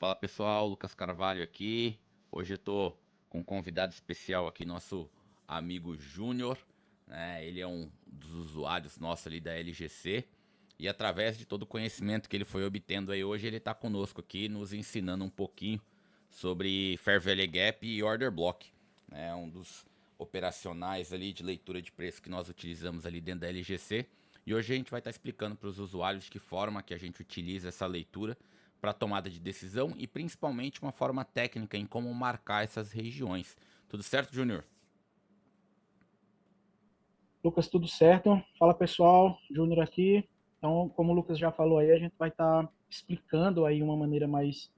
Fala pessoal, Lucas Carvalho aqui. Hoje eu tô com um convidado especial aqui, nosso amigo Júnior, né? Ele é um dos usuários nossos ali da LGC e através de todo o conhecimento que ele foi obtendo aí hoje, ele está conosco aqui nos ensinando um pouquinho sobre Fair Value Gap e Order Block, né? Um dos operacionais ali de leitura de preço que nós utilizamos ali dentro da LGC. E hoje a gente vai estar explicando para os usuários de que forma que a gente utiliza essa leitura para tomada de decisão e principalmente uma forma técnica em como marcar essas regiões. Tudo certo, Júnior? Lucas, tudo certo? Fala pessoal, Júnior aqui. Então, como o Lucas já falou aí, a gente vai estar explicando aí uma maneira mais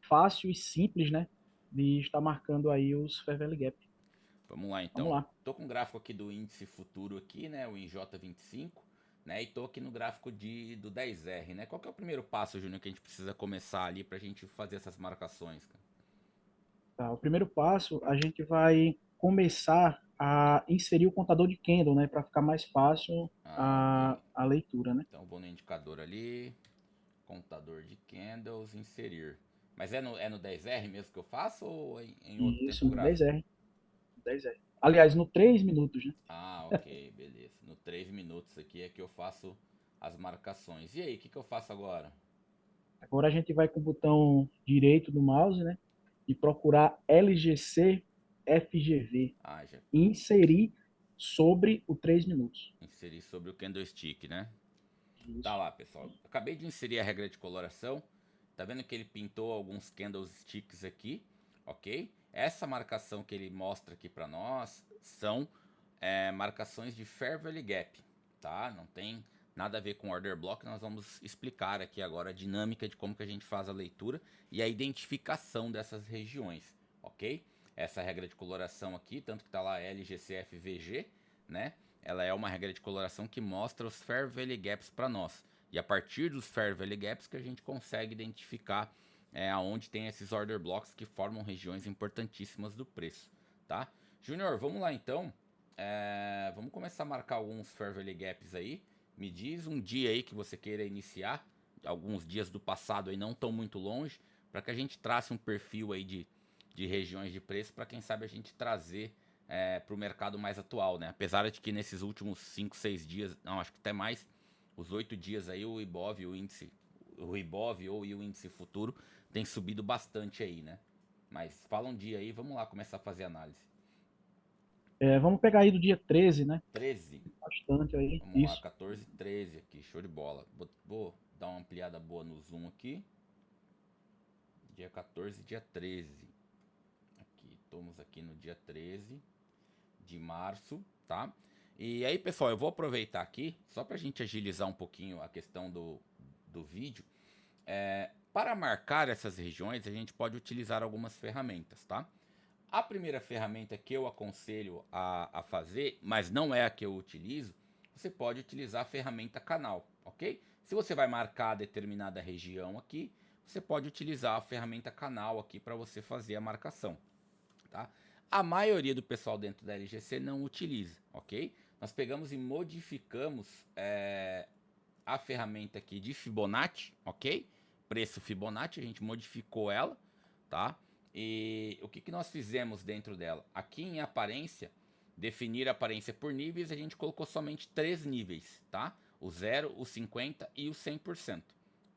fácil e simples, né, de estar marcando aí os Fair Value Gap. Vamos lá Vamos então. lá. Tô com o gráfico aqui do índice futuro aqui, né, o IJ25, né, e tô aqui no gráfico do 10R, né? Qual que é o primeiro passo, Júnior, que a gente precisa começar ali pra gente fazer essas marcações, cara? Tá, o primeiro passo, a gente vai começar a inserir o contador de candle, né, para ficar mais fácil Ah, a, ok. a leitura, né? Então vou no indicador ali, contador de candles, inserir. Mas é no 10R mesmo que eu faço ou em outro E isso tempo no gráfico? 10R. 10R. Aliás, no 3 minutos, né? Ah, ok, beleza. No 3 minutos aqui é que eu faço as marcações. E aí, o que eu faço agora? Agora a gente vai com o botão direito do mouse, né, e procurar LGC FGV. Ah, já Inserir sobre o 3 minutos. inseri sobre o candlestick, né? Tá Isso. lá, pessoal. Acabei de inserir a regra de coloração. Tá vendo que ele pintou alguns candlesticks aqui, ok? Essa marcação que ele mostra aqui para nós são marcações de Fair Value Gap, tá? Não tem nada a ver com Order Block. Nós vamos explicar aqui agora a dinâmica de como que a gente faz a leitura e a identificação dessas regiões, ok? Essa regra de coloração aqui, tanto que tá lá LGCFVG, né? Ela é uma regra de coloração que mostra os Fair Value Gaps para nós. E a partir dos Fair Value Gaps que a gente consegue identificar aonde tem esses order blocks que formam regiões importantíssimas do preço, tá? Júnior, vamos lá então. Vamos começar a marcar alguns Fair Value Gaps aí. Me diz um dia aí que você queira iniciar, alguns dias do passado aí não tão muito longe, para que a gente trace um perfil aí de regiões de preço, para quem sabe a gente trazer para o mercado mais atual, né? Apesar de que nesses últimos 5, 6 dias, não, acho que até mais, os 8 dias aí, o Ibov, o Ibov ou o índice futuro tem subido bastante aí, né? Mas fala um dia aí, vamos lá começar a fazer análise. Vamos pegar aí do dia 13, né? 13, Bastante aí. vamos lá, Isso. 14, 13 aqui, show de bola. Vou dar uma ampliada boa no zoom aqui. Dia 14, dia 13. Aqui, estamos aqui no dia 13 de março, tá? E aí, pessoal, eu vou aproveitar aqui, só para a gente agilizar um pouquinho a questão do vídeo. Para marcar essas regiões, a gente pode utilizar algumas ferramentas, tá? A primeira ferramenta que eu aconselho a fazer, mas não é a que eu utilizo, você pode utilizar a ferramenta canal, ok? Se você vai marcar determinada região aqui, você pode utilizar a ferramenta canal aqui para você fazer a marcação, tá? A maioria do pessoal dentro da LGC não utiliza, ok? Nós pegamos e modificamos a ferramenta aqui de Fibonacci, ok? Preço Fibonacci, a gente modificou ela, tá? E o que nós fizemos dentro dela? Aqui em aparência, definir a aparência por níveis, a gente colocou somente 3 níveis, tá? O 0, o 50 e o 100%,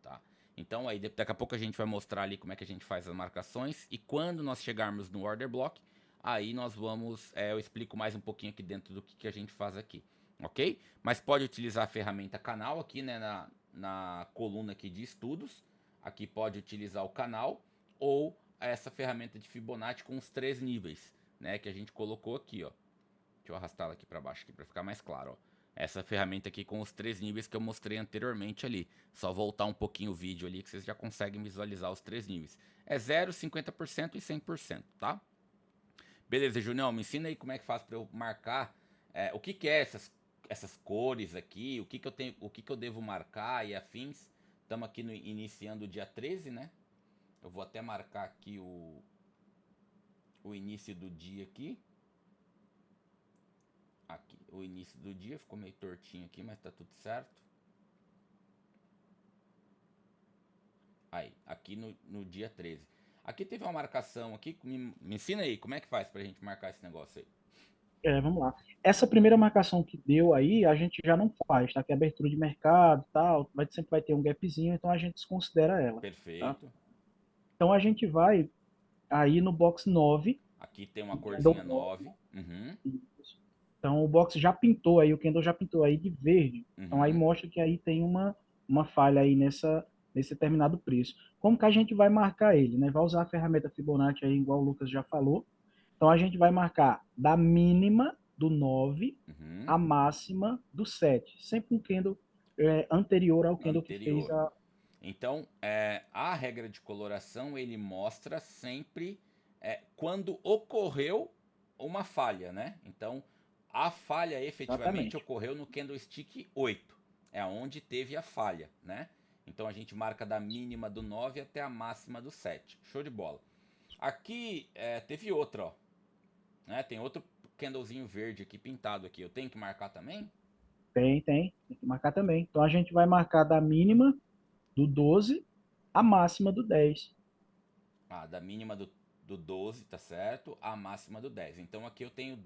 tá? Então aí daqui a pouco a gente vai mostrar ali como é que a gente faz as marcações e quando nós chegarmos no order block, aí nós vamos, eu explico mais um pouquinho aqui dentro do que a gente faz aqui, ok? Mas pode utilizar a ferramenta canal aqui, né, na coluna aqui de estudos, aqui pode utilizar o canal ou essa ferramenta de Fibonacci com os 3 níveis, né, que a gente colocou aqui, ó. Deixa eu arrastar ela aqui para baixo aqui para ficar mais claro, ó. Essa ferramenta aqui com os 3 níveis que eu mostrei anteriormente ali. Só voltar um pouquinho o vídeo ali que vocês já conseguem visualizar os 3 níveis. É 0, 50% e 100%, tá? Beleza, Junião, me ensina aí como é que faz para eu marcar o que que é essas cores aqui, o que que eu tenho, o que que eu devo marcar e afins. Estamos aqui iniciando o dia 13, né? Eu vou até marcar aqui o início do dia aqui. Aqui, o início do dia ficou meio tortinho aqui, mas tá tudo certo. Aí, aqui no dia 13. Aqui teve uma marcação aqui, me ensina aí, como é que faz pra gente marcar esse negócio aí? Vamos lá. Essa primeira marcação que deu aí, a gente já não faz, tá? Que é abertura de mercado e tal, sempre vai ter um gapzinho, então a gente desconsidera ela, tá? Perfeito. Então a gente vai aí no box 9, Aqui tem uma o corzinha candle 9. 9. Uhum, Então o box já pintou aí, o candle já pintou aí de verde. Então aí uhum. mostra que aí tem uma falha aí nesse determinado preço. Como que a gente vai marcar ele, né? Vai usar a ferramenta Fibonacci aí, igual o Lucas já falou. Então a gente vai marcar da mínima do 9 Uhum. à máxima do 7, sempre um candle anterior ao candle que fez Anterior. a. Então, a regra de coloração ele mostra sempre quando ocorreu uma falha, né? Então, a falha efetivamente Exatamente. ocorreu no candlestick 8, é onde teve a falha, né? Então a gente marca da mínima do 9 até a máxima do 7. Show de bola. Aqui teve outra, ó. Né? Tem outro candlezinho verde aqui pintado aqui. Eu tenho que marcar também? Tem que marcar também. Então a gente vai marcar da mínima do 12 à máxima do 10. Ah, da mínima do 12, tá certo? A máxima do 10. Então aqui eu tenho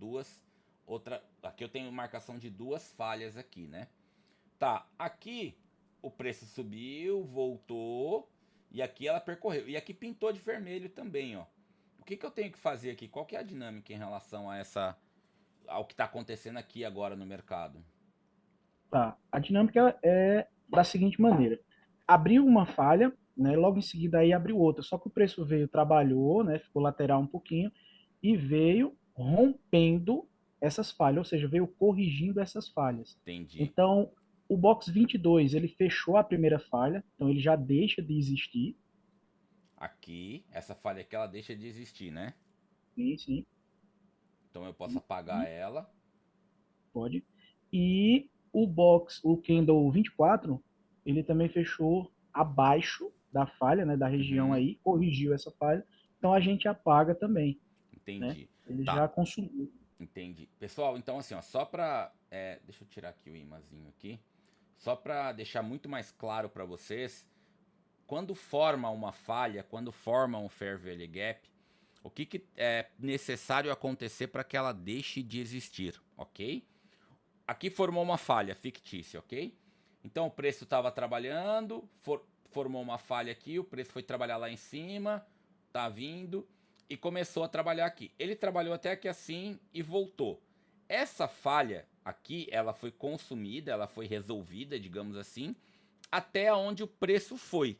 aqui eu tenho marcação de duas falhas aqui, né? Tá, aqui o preço subiu, voltou, e aqui ela percorreu. E aqui pintou de vermelho também, ó. O que eu tenho que fazer aqui? Qual que é a dinâmica em relação ao que está acontecendo aqui agora no mercado? Tá. A dinâmica é da seguinte maneira: abriu uma falha, né? Logo em seguida aí abriu outra. Só que o preço veio, trabalhou, né? Ficou lateral um pouquinho e veio rompendo essas falhas, ou seja, veio corrigindo essas falhas. Entendi. Então, o box 22 ele fechou a primeira falha, então ele já deixa de existir. Aqui, essa falha aqui ela deixa de existir, né? Sim, sim. Então eu posso apagar E ela. pode. E o candle 24, ele também fechou abaixo da falha, né, da região Uhum, aí, corrigiu essa falha. Então a gente apaga também, né? entendi. Ele Tá, já consumiu. entendi. Pessoal, então assim, ó, só pra. Deixa eu tirar aqui o imazinho aqui. Só pra deixar muito mais claro pra vocês, quando forma uma falha, quando forma um Fair Value Gap, o que é necessário acontecer para que ela deixe de existir, ok? Aqui formou uma falha fictícia, ok? Então o preço estava trabalhando, formou uma falha aqui, o preço foi trabalhar lá em cima, tá vindo e começou a trabalhar aqui. Ele trabalhou até aqui assim e voltou. Essa falha aqui, ela foi consumida, ela foi resolvida, digamos assim, até onde o preço foi.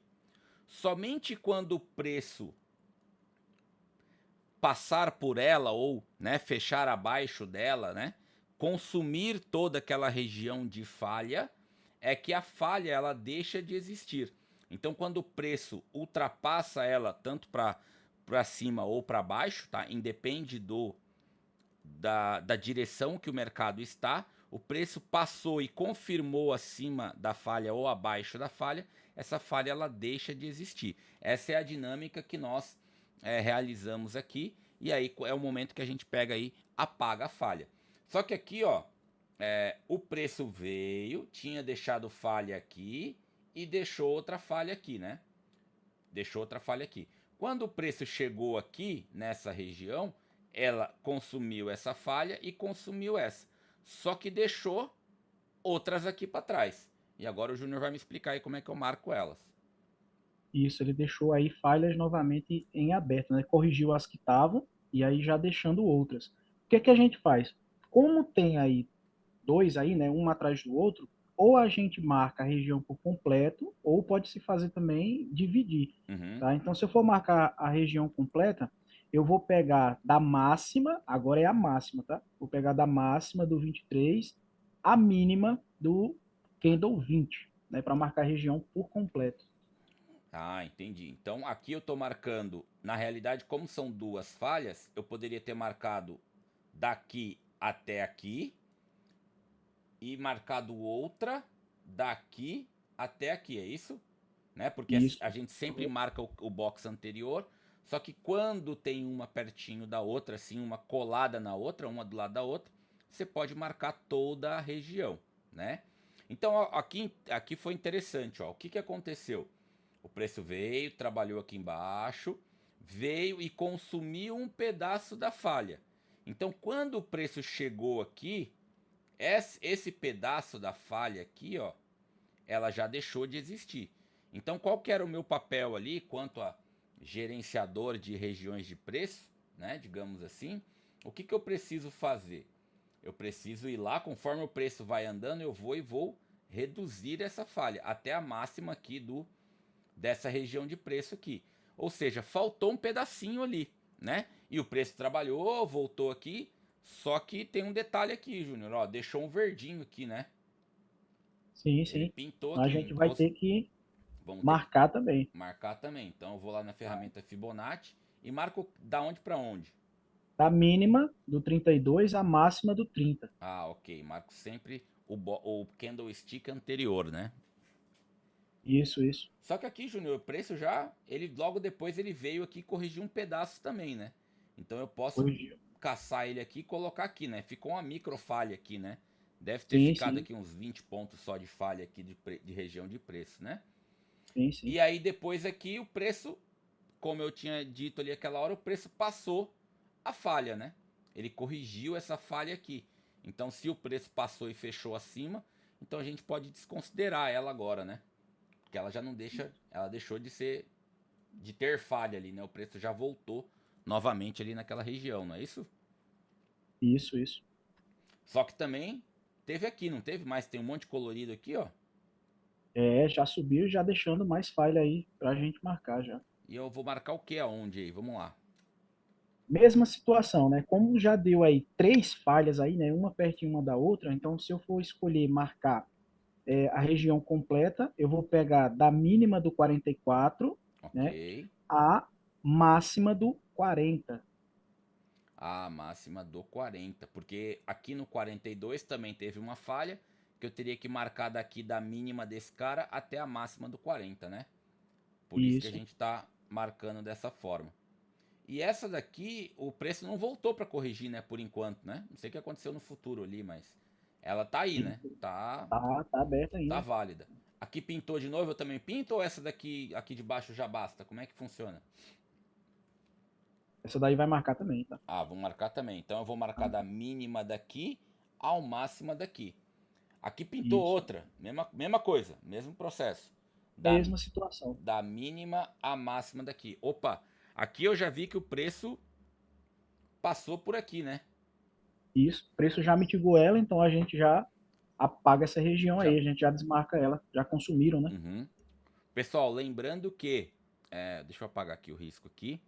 Somente quando o preço passar por ela ou, né, fechar abaixo dela, né, consumir toda aquela região de falha, é que a falha ela deixa de existir. Então, quando o preço ultrapassa ela tanto para cima ou para baixo, tá? Independe da direção que o mercado está, o preço passou e confirmou acima da falha ou abaixo da falha, essa falha ela deixa de existir. Essa é a dinâmica que nós realizamos aqui, e aí é o momento que a gente pega aí, apaga a falha. Só que aqui, ó, o preço veio, tinha deixado falha aqui e deixou outra falha aqui, né? Deixou outra falha aqui. Quando o preço chegou aqui, nessa região, ela consumiu essa falha e consumiu essa. Só que deixou outras aqui para trás. E agora o Júnior vai me explicar aí como é que eu marco elas. Isso, ele deixou aí falhas novamente em aberto, né? Corrigiu as que estavam e aí já deixando outras. O que que a gente faz? Como tem aí dois aí, né, um atrás do outro, ou a gente marca a região por completo, ou pode se fazer também dividir, Uhum. tá? Então, se eu for marcar a região completa, eu vou pegar da máxima, agora é a máxima, tá? Vou pegar da máxima do 23 a mínima do candle 20, né, para marcar a região por completo. Ah, entendi. Então aqui eu estou marcando, na realidade, como são duas falhas, eu poderia ter marcado daqui até aqui e marcado outra daqui até aqui, é isso? Né? Porque a Isso. gente sempre marca o box anterior, só que quando tem uma pertinho da outra, assim, uma colada na outra, uma do lado da outra, você pode marcar toda a região, né? Então, ó, aqui foi interessante, ó. O que aconteceu? O preço veio, trabalhou aqui embaixo, veio e consumiu um pedaço da falha. Então, quando o preço chegou aqui, esse pedaço da falha aqui, ó, ela já deixou de existir. Então, qual que era o meu papel ali quanto a gerenciador de regiões de preço, né, digamos assim? O que eu preciso fazer? Eu preciso ir lá, conforme o preço vai andando, eu vou e vou reduzir essa falha até a máxima aqui dessa região de preço aqui. Ou seja, faltou um pedacinho ali, né? E o preço trabalhou, voltou aqui, só que tem um detalhe aqui, Júnior, ó, deixou um verdinho aqui, né? Sim, Ele sim. pintou Então a aqui, gente vai ter que vamos ter que marcar também. marcar também. Então eu vou lá na ferramenta Fibonacci e marco da onde para onde. Da mínima do 32 à máxima do 30. Ah, ok. Marco sempre o candlestick anterior, né? Isso, isso. Só que aqui, Júnior, o preço já, ele logo depois ele veio aqui corrigir um pedaço também, né? Então eu posso Corrigiu. caçar ele aqui e colocar aqui, né? Ficou uma micro falha aqui, né? Deve ter Sim, ficado sim. aqui uns 20 pontos só de falha aqui de região de preço, né? Sim, sim. E aí depois aqui o preço, como eu tinha dito ali aquela hora, o preço passou a falha, né? Ele corrigiu essa falha aqui. Então se o preço passou e fechou acima, então a gente pode desconsiderar ela agora, né? Porque ela já não deixa, ela deixou de ter falha ali, né? O preço já voltou novamente ali naquela região, não é isso? Isso, isso. Só que também teve aqui, não teve mais? Tem um monte de colorido aqui, ó. É, já subiu, já deixando mais falha aí pra gente marcar já. E eu vou marcar o que aonde aí? Vamos lá. Mesma situação, né? Como já deu aí três falhas aí, né? Uma pertinho uma da outra, então se eu for escolher marcar a região completa, eu vou pegar da mínima do 44, Ok. né? A máxima do 40. A máxima do 40. Porque aqui no 42 também teve uma falha. Que eu teria que marcar daqui da mínima desse cara até a máxima do 40, né? Por isso que a Isso, gente tá marcando dessa forma. E essa daqui, o preço não voltou para corrigir, né? Por enquanto, né? Não sei o que aconteceu no futuro ali, mas ela tá aí, né? isso. Tá, Tá aberto tá ainda. válida. Aqui pintou de novo, eu também pinto ou essa daqui aqui de baixo já basta? Como é que funciona? Essa daí vai marcar também, tá? Ah, vou marcar também. Então eu vou marcar da mínima daqui ao máxima daqui. Aqui pintou Isso. outra, mesma coisa, mesmo processo. Da, Mesma situação. da mínima à máxima daqui. Opa, aqui eu já vi que o preço passou por aqui, né? Isso. O preço já mitigou ela, então a gente já apaga essa região Já. aí, a gente já desmarca ela, já consumiram, né? Uhum. Pessoal, lembrando que. Deixa eu apagar aqui o risco aqui.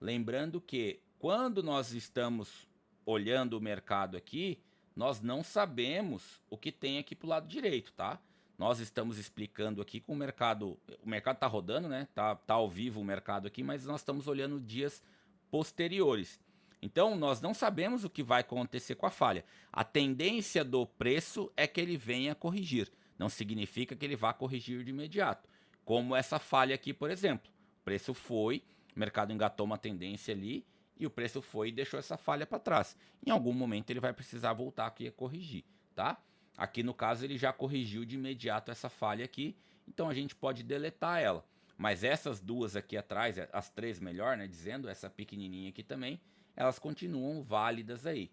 Lembrando que quando nós estamos olhando o mercado aqui, nós não sabemos o que tem aqui pro lado direito, tá? Nós estamos explicando aqui com o mercado. O mercado tá rodando, né? Tá ao vivo o mercado aqui, mas nós estamos olhando dias posteriores. Então, nós não sabemos o que vai acontecer com a falha. A tendência do preço é que ele venha corrigir. Não significa que ele vá corrigir de imediato. Como essa falha aqui, por exemplo. O preço foi, o mercado engatou uma tendência ali e o preço foi e deixou essa falha para trás. Em algum momento ele vai precisar voltar aqui a corrigir, tá? Aqui no caso ele já corrigiu de imediato essa falha aqui, então a gente pode deletar ela. Mas essas duas aqui atrás, as três melhor, né, dizendo, essa pequenininha aqui também, elas continuam válidas aí.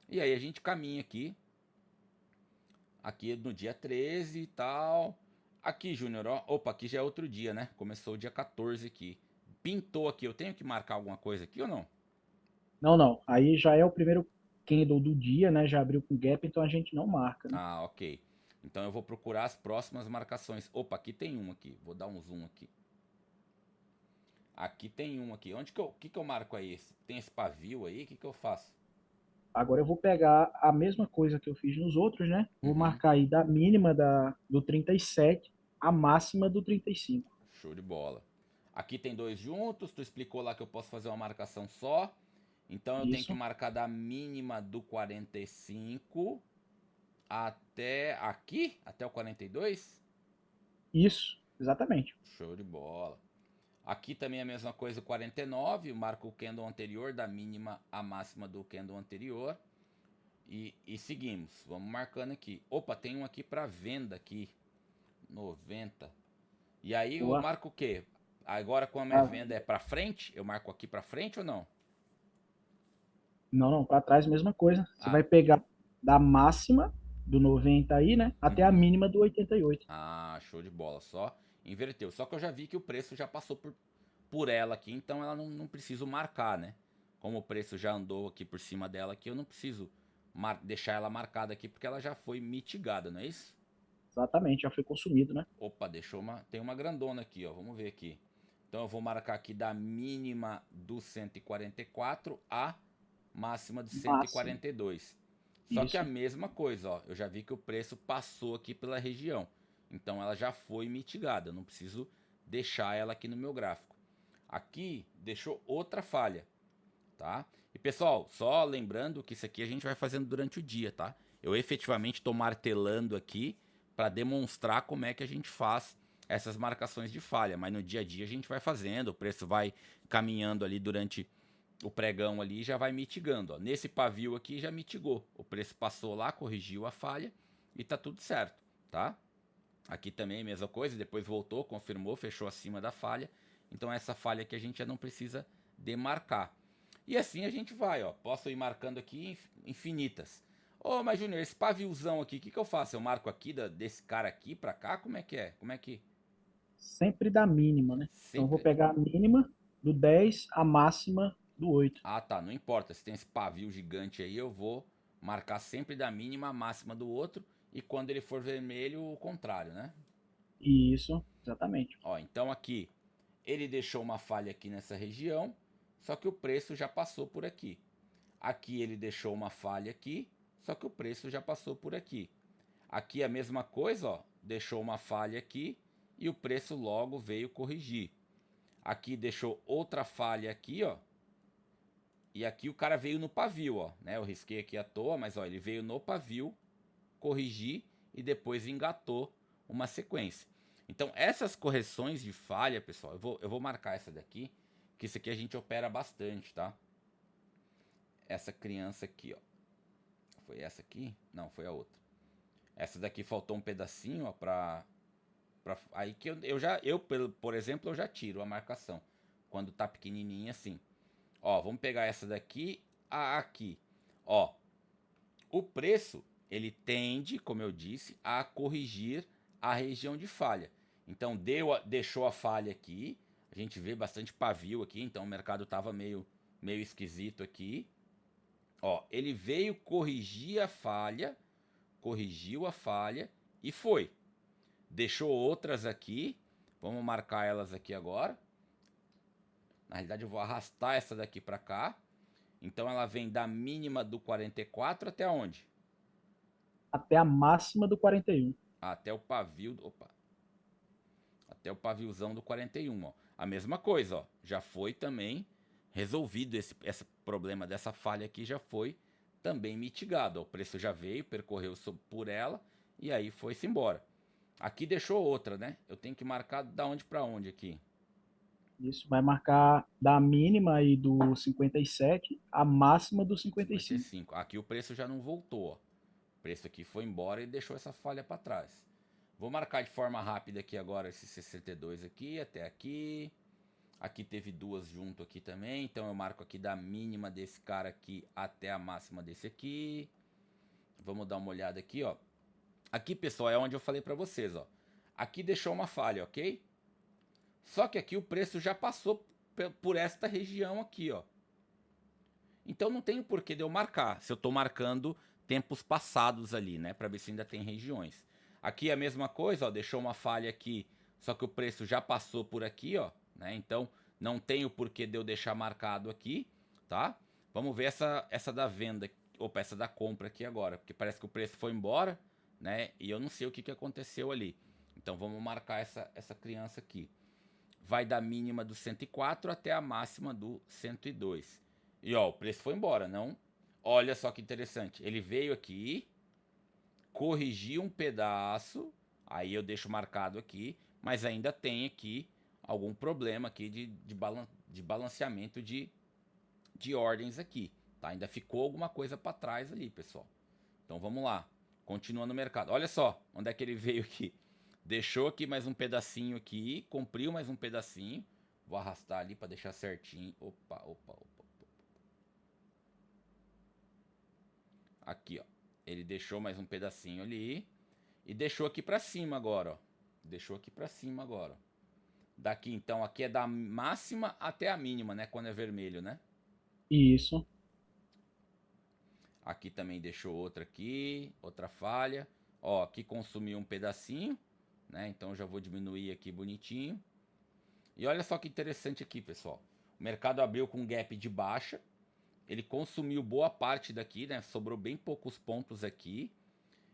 E aí a gente caminha aqui no dia 13 e tal. Aqui, Júnior, ó, opa, aqui já é outro dia, né? Começou o dia 14 aqui. Pintou aqui, eu tenho que marcar alguma coisa aqui ou não? Não, não. Aí já é o primeiro candle do dia, né? Já abriu com gap, então a gente não marca, né? Ah, ok. Então eu vou procurar as próximas marcações. Opa, aqui tem uma aqui. Vou dar um zoom aqui. Aqui tem uma aqui. Onde que eu marco aí? Tem esse pavio aí? O que eu faço? Agora eu vou pegar a mesma coisa que eu fiz nos outros, né? Vou Uhum. marcar aí da mínima do 37 a máxima do 35. Show de bola. Aqui tem dois juntos. Tu explicou lá que eu posso fazer uma marcação só. Então eu tenho que Isso, marcar da mínima do 45 até aqui? Até o 42? isso, exatamente. Show de bola. Aqui também é a mesma coisa, o 49, marco o candle anterior, da mínima à máxima do candle anterior. E seguimos, vamos marcando aqui. Opa, tem um aqui para venda aqui, 90. E aí eu Boa. marco o quê? Agora com a minha Ah, venda é pra frente, eu marco aqui pra frente ou não? não, para trás, mesma coisa. Você Ah, vai pegar da máxima do 90 aí, né? Até a uhum. mínima do 88. Ah, show de bola. Só inverteu. Só que eu já vi que o preço já passou por ela aqui, então ela não preciso marcar, né? Como o preço já andou aqui por cima dela aqui, eu não preciso deixar ela marcada aqui porque ela já foi mitigada, não é isso? Exatamente, já foi consumido, né? Opa, deixou uma. Tem uma grandona aqui, ó. Vamos ver aqui. Então eu vou marcar aqui da mínima do 144 a máxima do Máximo. 142. Só que a Isso. mesma coisa, ó. Eu já vi que o preço passou aqui pela região. Então ela já foi mitigada. Eu não preciso deixar ela aqui no meu gráfico. Aqui deixou outra falha, tá? E pessoal, só lembrando que isso aqui a gente vai fazendo durante o dia, tá? Eu efetivamente estou martelando aqui para demonstrar como é que a gente faz essas marcações de falha, mas no dia a dia a gente vai fazendo, o preço vai caminhando ali durante o pregão ali e já vai mitigando, ó. Nesse pavio aqui já mitigou, o preço passou lá, corrigiu a falha e tá tudo certo, tá? Aqui também a mesma coisa, depois voltou, confirmou, fechou acima da falha. Então essa falha aqui a gente já não precisa demarcar. E assim a gente vai, ó. Posso ir marcando aqui infinitas. Ô, mas Júnior, esse paviozão aqui, o que eu faço? Eu marco aqui desse cara aqui pra cá? Como é que é? Como é que Sempre da mínima, né? Então eu vou sempre... pegar a mínima do 10, a máxima do 8. Ah, tá, não importa. Se tem esse pavio gigante aí, eu vou marcar sempre da mínima a máxima do outro. E quando ele for vermelho, o contrário, né? Isso, exatamente. Ó, então aqui ele deixou uma falha aqui nessa região, só que o preço já passou por aqui. Aqui ele deixou uma falha aqui, só que o preço já passou por aqui. Aqui a mesma coisa, ó, deixou uma falha aqui e o preço logo veio corrigir. Aqui deixou outra falha aqui, ó. E aqui o cara veio no pavio, ó, né? Eu risquei aqui à toa, mas ó, ele veio no pavio, corrigir e depois engatou uma sequência. Então, essas correções de falha, pessoal, eu vou marcar essa daqui, que isso aqui a gente opera bastante, tá? Essa criança aqui, ó. Foi essa aqui? Não, foi a outra. Essa daqui faltou um pedacinho, ó, aí que por exemplo, eu já tiro a marcação. Quando tá pequenininha assim. Ó, vamos pegar essa daqui a aqui. Ó, o preço, ele tende, como eu disse, a corrigir a região de falha. Então, deixou a falha aqui. A gente vê bastante pavio aqui, então o mercado estava meio esquisito aqui. Ó, ele veio corrigir a falha, corrigiu a falha e foi. Deixou outras aqui. Vamos marcar elas aqui agora. Na realidade, eu vou arrastar essa daqui para cá. Então, ela vem da mínima do 44 até onde? Até a máxima do 41. Até o pavio. Opa. Até o paviozão do 41, ó. A mesma coisa, ó. Já foi também resolvido esse problema dessa falha aqui, já foi também mitigado. Ó. O preço já veio, percorreu por ela e aí foi-se embora. Aqui deixou outra, né? Eu tenho que marcar da onde para onde aqui? Isso vai marcar da mínima aí do 57, a máxima do 55. 55. Aqui o preço já não voltou, ó. O preço aqui foi embora e deixou essa falha para trás. Vou marcar de forma rápida aqui agora esse 62 aqui, até aqui. Aqui teve duas junto aqui também, então eu marco aqui da mínima desse cara aqui até a máxima desse aqui. Vamos dar uma olhada aqui, ó. Aqui, pessoal, é onde eu falei para vocês, ó. Aqui deixou uma falha, ok? Só que aqui o preço já passou por esta região aqui, ó. Então não tem o porquê de eu marcar, se eu estou marcando tempos passados ali, né, para ver se ainda tem regiões. Aqui é a mesma coisa, ó, deixou uma falha aqui, só que o preço já passou por aqui, ó, né? Então não tem o porquê de eu deixar marcado aqui, tá? Vamos ver essa da venda, opa, essa da compra aqui agora, porque parece que o preço foi embora, né? E eu não sei o que aconteceu ali. Então vamos marcar essa criança aqui. Vai da mínima do 104 até a máxima do 102. E ó, o preço foi embora, não? Olha só que interessante. Ele veio aqui, corrigiu um pedaço, aí eu deixo marcado aqui, mas ainda tem aqui algum problema aqui de balanceamento de ordens aqui, tá? Ainda ficou alguma coisa para trás ali, pessoal. Então vamos lá. Continua no mercado. Olha só, onde é que ele veio aqui? deixou aqui mais um pedacinho aqui, cumpriu mais um pedacinho. Vou arrastar ali para deixar certinho. Opa. Aqui, ó. Ele deixou mais um pedacinho ali. E deixou aqui para cima agora, ó. Deixou aqui para cima agora. Daqui, então, aqui é da máxima até a mínima, né? Quando é vermelho, né? Isso. Aqui também deixou outra aqui, outra falha. Ó, aqui consumiu um pedacinho, né? Então já vou diminuir aqui bonitinho. E olha só que interessante aqui, pessoal. O mercado abriu com um gap de baixa. Ele consumiu boa parte daqui, né? Sobrou bem poucos pontos aqui.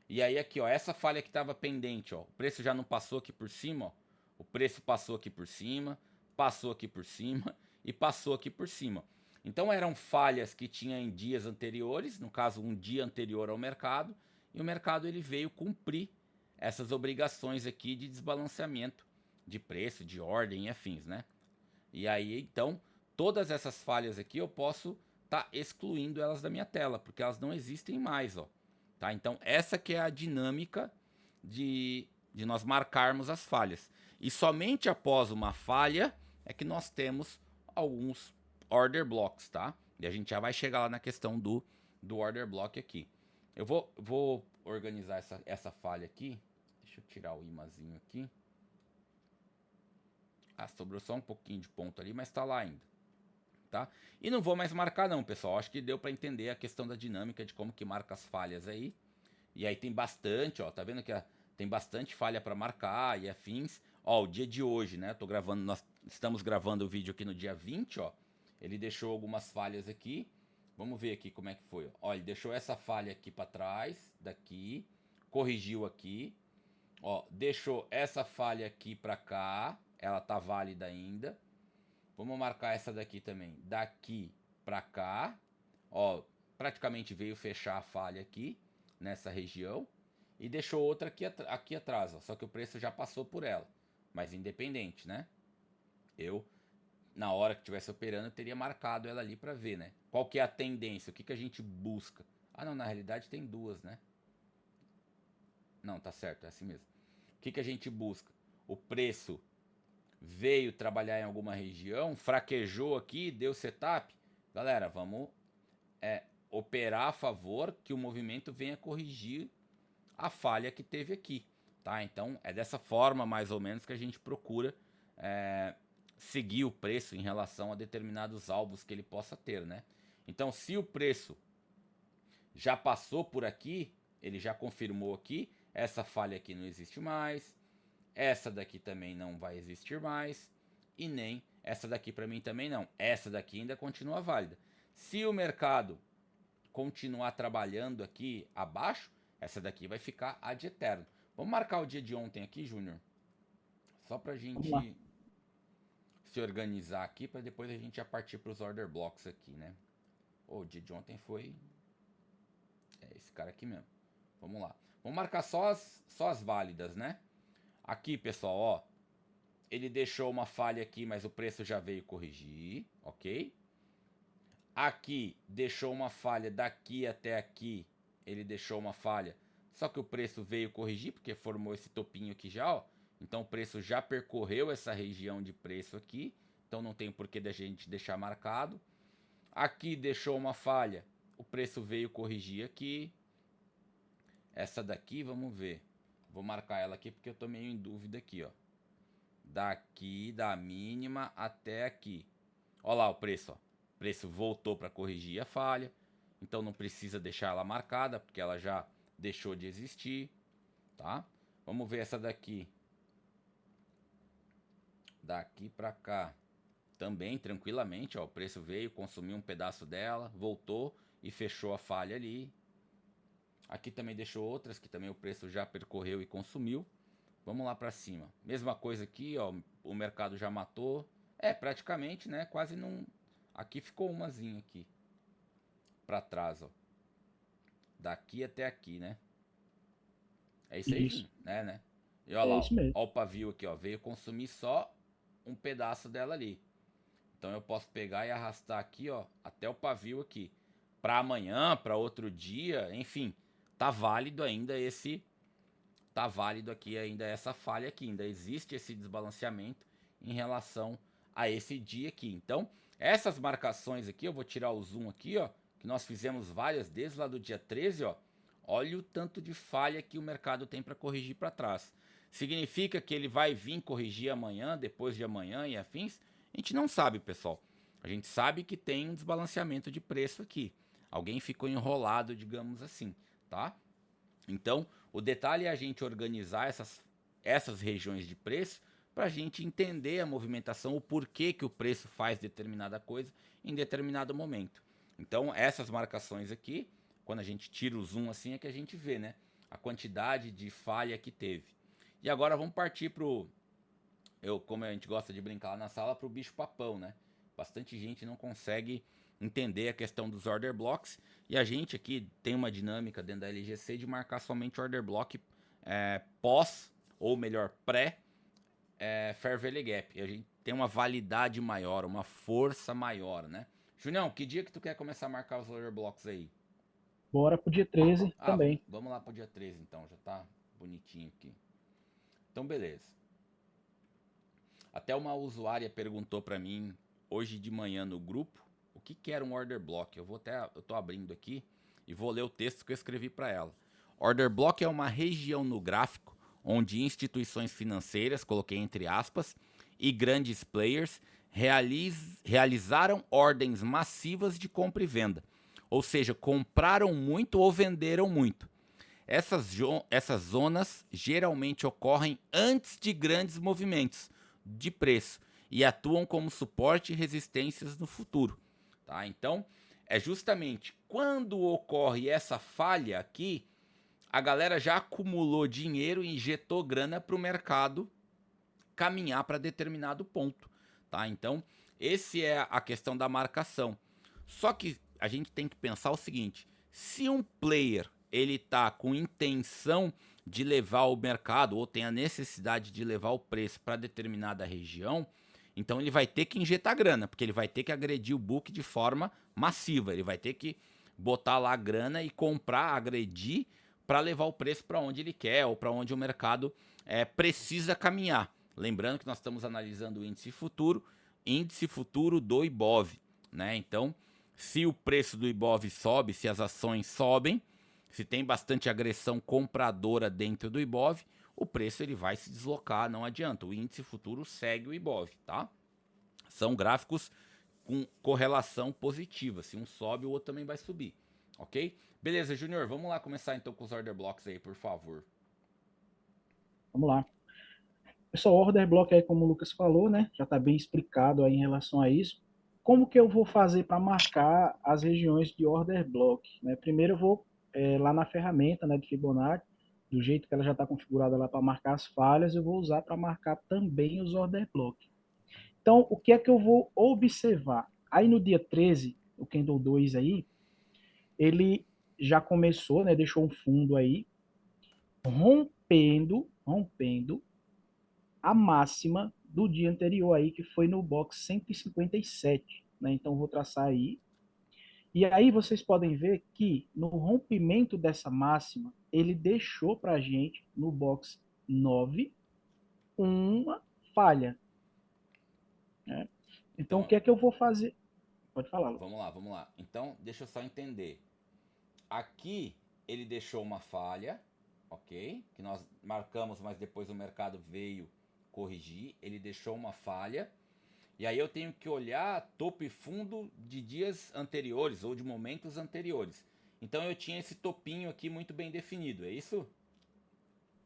E aí aqui, ó, essa falha que estava pendente, ó, o preço já não passou aqui por cima, ó. O preço passou aqui por cima, passou aqui por cima e passou aqui por cima. Então eram falhas que tinha em dias anteriores, no caso um dia anterior ao mercado, e o mercado ele veio cumprir essas obrigações aqui de desbalanceamento de preço, de ordem e afins, né? E aí então todas essas falhas aqui eu posso estar excluindo elas da minha tela, porque elas não existem mais, ó. Tá? Então essa que é a dinâmica de nós marcarmos as falhas. E somente após uma falha é que nós temos alguns order blocks, tá? E a gente já vai chegar lá na questão do order block aqui. Eu vou organizar essa falha aqui. Deixa eu tirar o imazinho aqui. Ah, sobrou só um pouquinho de ponto ali, mas tá lá ainda. Tá? E não vou mais marcar não, pessoal. Acho que deu para entender a questão da dinâmica de como que marca as falhas aí. E aí tem bastante, ó, tá vendo que tem bastante falha para marcar e afins. Ó, o dia de hoje, né? Tô gravando, nós estamos gravando o vídeo aqui no dia 20, ó. Ele deixou algumas falhas aqui. Vamos ver aqui como é que foi. Ó, ele deixou essa falha aqui para trás, daqui, corrigiu aqui. Ó, deixou essa falha aqui para cá, ela tá válida ainda. Vamos marcar essa daqui também, daqui para cá. Ó, praticamente veio fechar a falha aqui nessa região e deixou outra aqui atrás, ó, só que o preço já passou por ela, mas independente, né? Eu na hora que estivesse operando eu teria marcado ela ali para ver, né? Qual que é a tendência? O que que a gente busca? Ah, não, na realidade tem duas, né? Não, tá certo, é assim mesmo. O que que a gente busca? O preço veio trabalhar em alguma região, fraquejou aqui, deu setup. Galera, vamos operar a favor que o movimento venha corrigir a falha que teve aqui, tá? Então é dessa forma mais ou menos que a gente procura seguir o preço em relação a determinados alvos que ele possa ter, né? Então se o preço já passou por aqui, ele já confirmou aqui, essa falha aqui não existe mais, essa daqui também não vai existir mais, e nem essa daqui para mim também não. Essa daqui ainda continua válida. Se o mercado continuar trabalhando aqui abaixo, essa daqui vai ficar ad eterno. Vamos marcar o dia de ontem aqui, Júnior? Só pra gente se organizar aqui, para depois a gente já partir para os order blocks aqui, né? O dia de ontem foi esse cara aqui mesmo. Vamos lá. Vamos marcar só as válidas, né? Aqui, pessoal, ó. Ele deixou uma falha aqui, mas o preço já veio corrigir, ok? Aqui deixou uma falha daqui até aqui, ele deixou uma falha, só que o preço veio corrigir porque formou esse topinho aqui já, ó. Então o preço já percorreu essa região de preço aqui, então não tem porquê da gente deixar marcado. Aqui deixou uma falha, o preço veio corrigir aqui. Essa daqui, vamos ver. Vou marcar ela aqui porque eu tô meio em dúvida aqui, ó. Daqui da mínima até aqui. Ó lá o preço, ó. O preço voltou para corrigir a falha. Então não precisa deixar ela marcada, porque ela já deixou de existir, tá? Vamos ver essa daqui. Daqui para cá. Também tranquilamente, ó, o preço veio, consumiu um pedaço dela, voltou e fechou a falha ali. Aqui também deixou outras que também o preço já percorreu e consumiu. Vamos lá para cima. Mesma coisa aqui, ó, o mercado já matou. Praticamente, né? Quase não. Aqui ficou umazinha aqui para trás, ó. Daqui até aqui, né? É isso aí, Isso. Júnior, né? E olha É lá, ó, isso mesmo. ó o pavio aqui, ó, veio consumir só um pedaço dela ali. Então eu posso pegar e arrastar aqui, ó, até o pavio aqui. Para amanhã, para outro dia, enfim, tá válido ainda tá válido aqui ainda essa falha aqui, ainda existe esse desbalanceamento em relação a esse dia aqui. Então, essas marcações aqui, eu vou tirar o zoom aqui, ó, que nós fizemos várias desde lá do dia 13, ó. Olha o tanto de falha que o mercado tem para corrigir para trás. Significa que ele vai vir corrigir amanhã, depois de amanhã e afins? A gente não sabe, pessoal. A gente sabe que tem um desbalanceamento de preço aqui. Alguém ficou enrolado, digamos assim, tá? Então, o detalhe é a gente organizar essas regiões de preço para a gente entender a movimentação, o porquê que o preço faz determinada coisa em determinado momento. Então, essas marcações aqui, quando a gente tira o zoom assim, é que a gente vê, né? A quantidade de falha que teve. E agora vamos partir pro... como a gente gosta de brincar lá na sala, pro bicho papão, né? Bastante gente não consegue entender a questão dos order blocks. E a gente aqui tem uma dinâmica dentro da LGC de marcar somente order block pós, ou melhor, pré Fair Value Gap. E a gente tem uma validade maior, uma força maior, né? Junião, que dia que tu quer começar a marcar os order blocks aí? Bora pro dia 13 também. Vamos lá pro dia 13 então, já tá bonitinho aqui. Então, beleza. Até uma usuária perguntou para mim hoje de manhã no grupo o que era um order block. Eu tô abrindo aqui e vou ler o texto que eu escrevi para ela. Order block é uma região no gráfico onde instituições financeiras, coloquei entre aspas, e grandes players realizaram ordens massivas de compra e venda. Ou seja, compraram muito ou venderam muito. Essas zonas geralmente ocorrem antes de grandes movimentos de preço e atuam como suporte e resistências no futuro. Tá? Então, é justamente quando ocorre essa falha aqui, a galera já acumulou dinheiro e injetou grana para o mercado caminhar para determinado ponto. Tá? Então, essa é a questão da marcação. Só que a gente tem que pensar o seguinte, se um player ele tá com intenção de levar o mercado ou tem a necessidade de levar o preço para determinada região, então ele vai ter que injetar grana, porque ele vai ter que agredir o book de forma massiva, ele vai ter que botar lá a grana e comprar, agredir para levar o preço para onde ele quer ou para onde o mercado precisa caminhar. Lembrando que nós estamos analisando o índice futuro do IBOV, né? Então, se o preço do IBOV sobe, se as ações sobem, se tem bastante agressão compradora dentro do IBOV, o preço ele vai se deslocar, não adianta. O índice futuro segue o IBOV, tá? São gráficos com correlação positiva. Se um sobe, o outro também vai subir, ok? Beleza, Júnior, vamos lá começar então com os order blocks aí, por favor. Vamos lá. Pessoal, order block aí, como o Lucas falou, né? Já está bem explicado aí em relação a isso. Como que eu vou fazer para marcar as regiões de order block? Né? Primeiro eu vou lá na ferramenta, né, de Fibonacci, do jeito que ela já está configurada lá para marcar as falhas, eu vou usar para marcar também os order block. Então, o que é que eu vou observar? Aí no dia 13, o Candle 2 aí, ele já começou, né, deixou um fundo aí, rompendo a máxima do dia anterior aí, que foi no box 157, né? Então vou traçar aí. E aí vocês podem ver que no rompimento dessa máxima, ele deixou para a gente no box 9 uma falha, né? Então o que é que eu vou fazer? Pode falar, Lucas. Vamos lá. Então, deixa eu só entender. Aqui ele deixou uma falha, ok? Que nós marcamos, mas depois o mercado veio corrigir. Ele deixou uma falha. E aí eu tenho que olhar topo e fundo de dias anteriores ou de momentos anteriores. Então eu tinha esse topinho aqui muito bem definido, é isso?